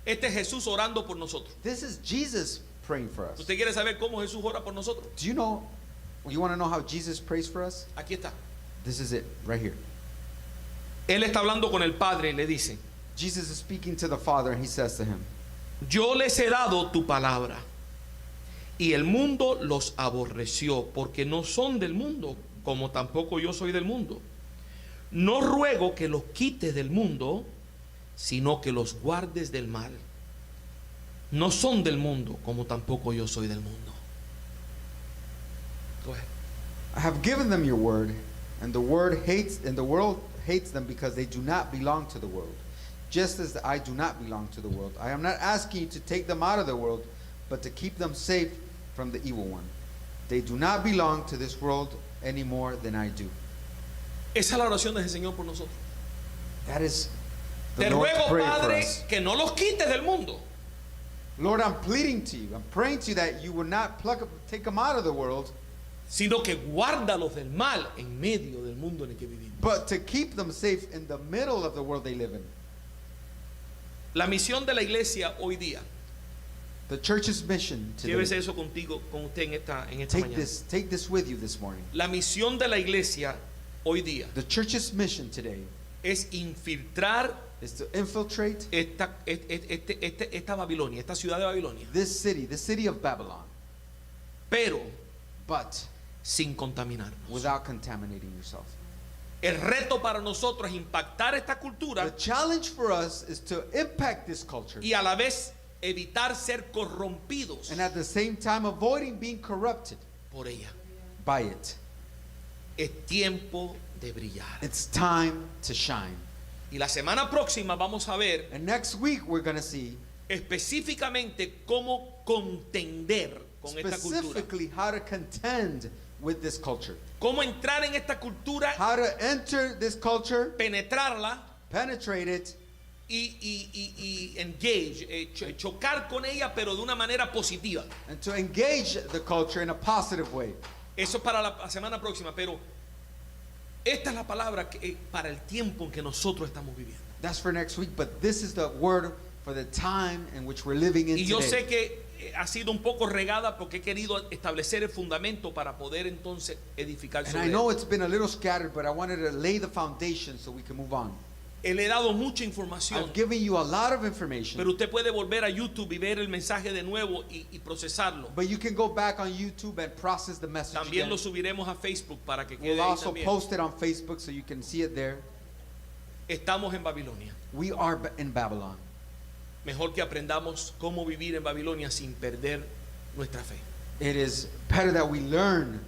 Este es Jesús orando por nosotros. This is Jesus praying for us. ¿Usted quiere saber cómo Jesús ora por nosotros? Do you know, you want to know how Jesus prays for us? Aquí está. This is it, right here. Él está hablando con el Padre y le dice: Jesus is speaking to the Father, and he says to him, Yo les he dado tu palabra, y el mundo los aborreció, porque no son del mundo, como tampoco yo soy del mundo. No ruego que los quites del mundo, sino que los guardes del mal. No son del mundo, como tampoco yo soy del mundo. Go ahead. I have given them your word, and the world hates them because they do not belong to the world, just as I do not belong to the world. I am not asking you to take them out of the world, but to keep them safe from the evil one. They do not belong to this world any more than I do. Esa es la oración del Señor por nosotros. That is the Te Lord's ruego, prayer for Padre, us. que no los quites del mundo, Lord, I'm pleading to you. I'm praying to you that you would not take them out of the world, sino que guárdalos del mal en medio del mundo en el que vivimos. but to keep them safe in the middle of the world they live in. La misión de la iglesia hoy día, The church's mission llévese today. eso contigo, con usted en esta mañana. Take this with you this morning. La misión de la iglesia hoy día The church's mission today es infiltrar is to infiltrate esta Babilonia, esta ciudad de Babilonia, this city, the city of Babylon, pero but sin contaminarnos. without contaminating yourself. El reto para nosotros es impactar esta The cultura challenge for us is to impact this culture y a la vez evitar ser corrompidos and at the same time avoiding being corrupted por ella. by it. Es tiempo de brillar. It's time to shine. Y la semana próxima vamos a ver And next week we're going to see específicamente cómo contender con esta cultura. specifically how to contend with this culture. Cómo entrar en esta cultura, How to enter this culture, penetrarla penetrate it, y engage, chocar con ella, pero de una manera positiva. and to engage the culture in a positive way. Eso es para la semana próxima, pero esta es la palabra para el tiempo en que nosotros estamos viviendo. That's for next week, but this is the word for the time in which we're living in Y yo sé today. que ha sido un poco regada porque he querido establecer el fundamento para poder entonces edificar And sobre I know él. it's been a little scattered, but I wanted to lay the foundation so we can move on. Le he dado mucha información, I've given you a lot of information, pero usted puede volver a YouTube y ver el mensaje de nuevo y procesarlo. but you can go back on YouTube and process the message También again. lo subiremos a Facebook para que quede We'll ahí also también. post it on Facebook so you can see it there. Estamos en Babilonia. We are in Babylon. Mejor que aprendamos cómo vivir en Babilonia sin perder nuestra fe. It is better that we learn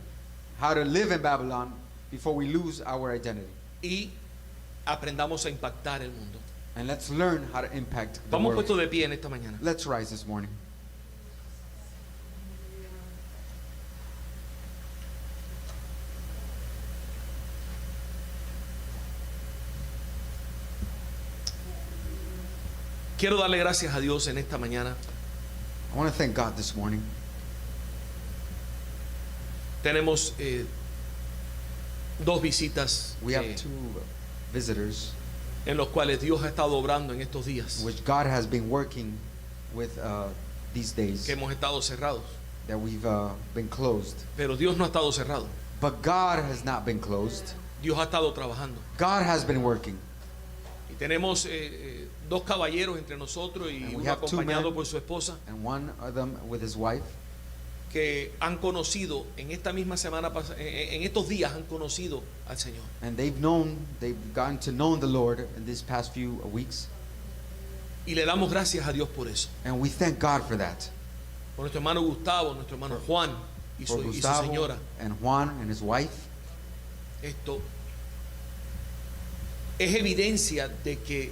how to live in Babylon before we lose our identity. Y aprendamos a impactar el mundo. And let's learn how to impact the Vamos world. puestos de pie en esta mañana. Let's rise this morning. Quiero darle gracias a Dios en esta mañana. I want to thank God this morning. Tenemos dos visitas We have two visitors en los cuales Dios ha estado obrando en estos días which God has been working with these days que hemos estado cerrados. that we've been closed. Pero Dios no ha estado cerrado. But God has not been closed. Dios ha estado trabajando. God has been working. Y tenemos dos caballeros entre nosotros y And we uno have two acompañado men. por su esposa And one of them with his wife, que han conocido en esta misma semana en estos días han conocido al Señor. and they've gotten to know the Lord in these past few weeks. Y le damos gracias a Dios por eso. And we thank God for that. por nuestro hermano Gustavo, nuestro hermano Juan y for su Gustavo señora. and Juan and his wife. Esto es evidencia de que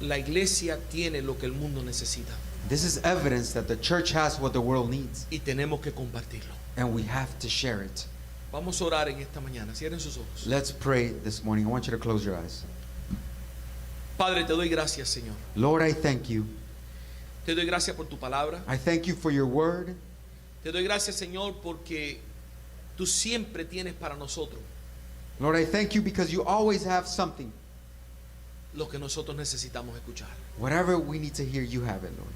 la iglesia tiene lo que el mundo necesita This is evidence that the church has what the world needs, y tenemos que compartirlo. and we have to share it. Vamos a orar en esta mañana. Cierren sus ojos. Let's pray this morning. I want you to close your eyes. Padre, te doy gracias, Señor. Lord, I thank you. Te doy gracias por tu palabra. I thank you for your word. Te doy gracias, Señor, porque tú siempre tienes para nosotros Lord, I thank you because you always have something. lo que nosotros necesitamos escuchar. Whatever we need to hear, you have it, Lord.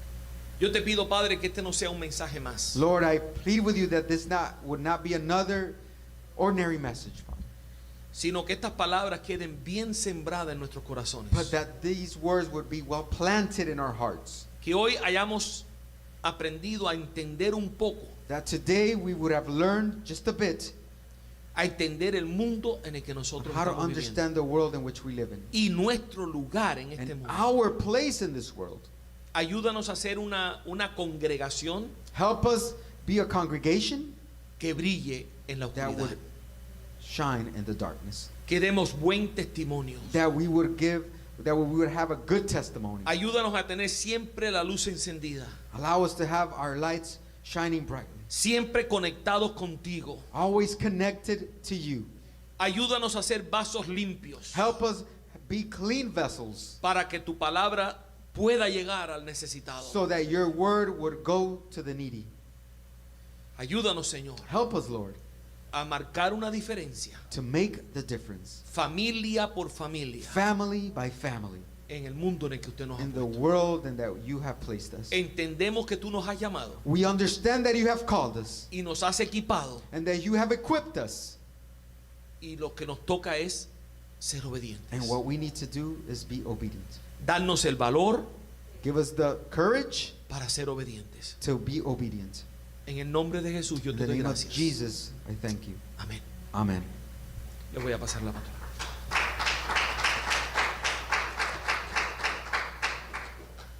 Yo te pido, Padre, que este no sea un mensaje más, Lord, I plead with you that this would not be another ordinary message, Father, sino que estas palabras queden bien sembradas en nuestros corazones. but that these words would be well planted in our hearts. Que hoy hayamos aprendido a entender un poco, That today we would have learned just a bit a entender el mundo en el que nosotros how to estamos viviendo understand the world in which we live in y nuestro lugar en este and mundo. our place in this world. Ayúdanos a ser una congregación Help us be a congregation que brille en la that oscuridad. would shine in the darkness. Que demos buen testimonio. That we would have a good testimony. Ayúdanos a tener siempre la luz encendida, Allow us to have our lights shining brightly. siempre conectados contigo. Always connected to you. Ayúdanos a ser vasos limpios Help us be clean vessels para que tu palabra pueda llegar al necesitado. so that your word would go to the needy. Ayúdanos, Señor, Help us, Lord, a marcar una diferencia, to make the difference, familia por familia, family by family, en el mundo en el que usted nos ha in the puesto. world and that you have placed us. Entendemos que tú nos has llamado We understand that you have called us y nos has equipado, and that you have equipped us. y lo que nos toca es ser obedientes. And what we need to do is be obedient. Darnos el valor Give us the courage para ser obedientes. to be obedient. En el nombre de Jesús yo In te the doy name of gracias. Jesus, I thank you. Amén. Amen. Le voy a pasar la palabra.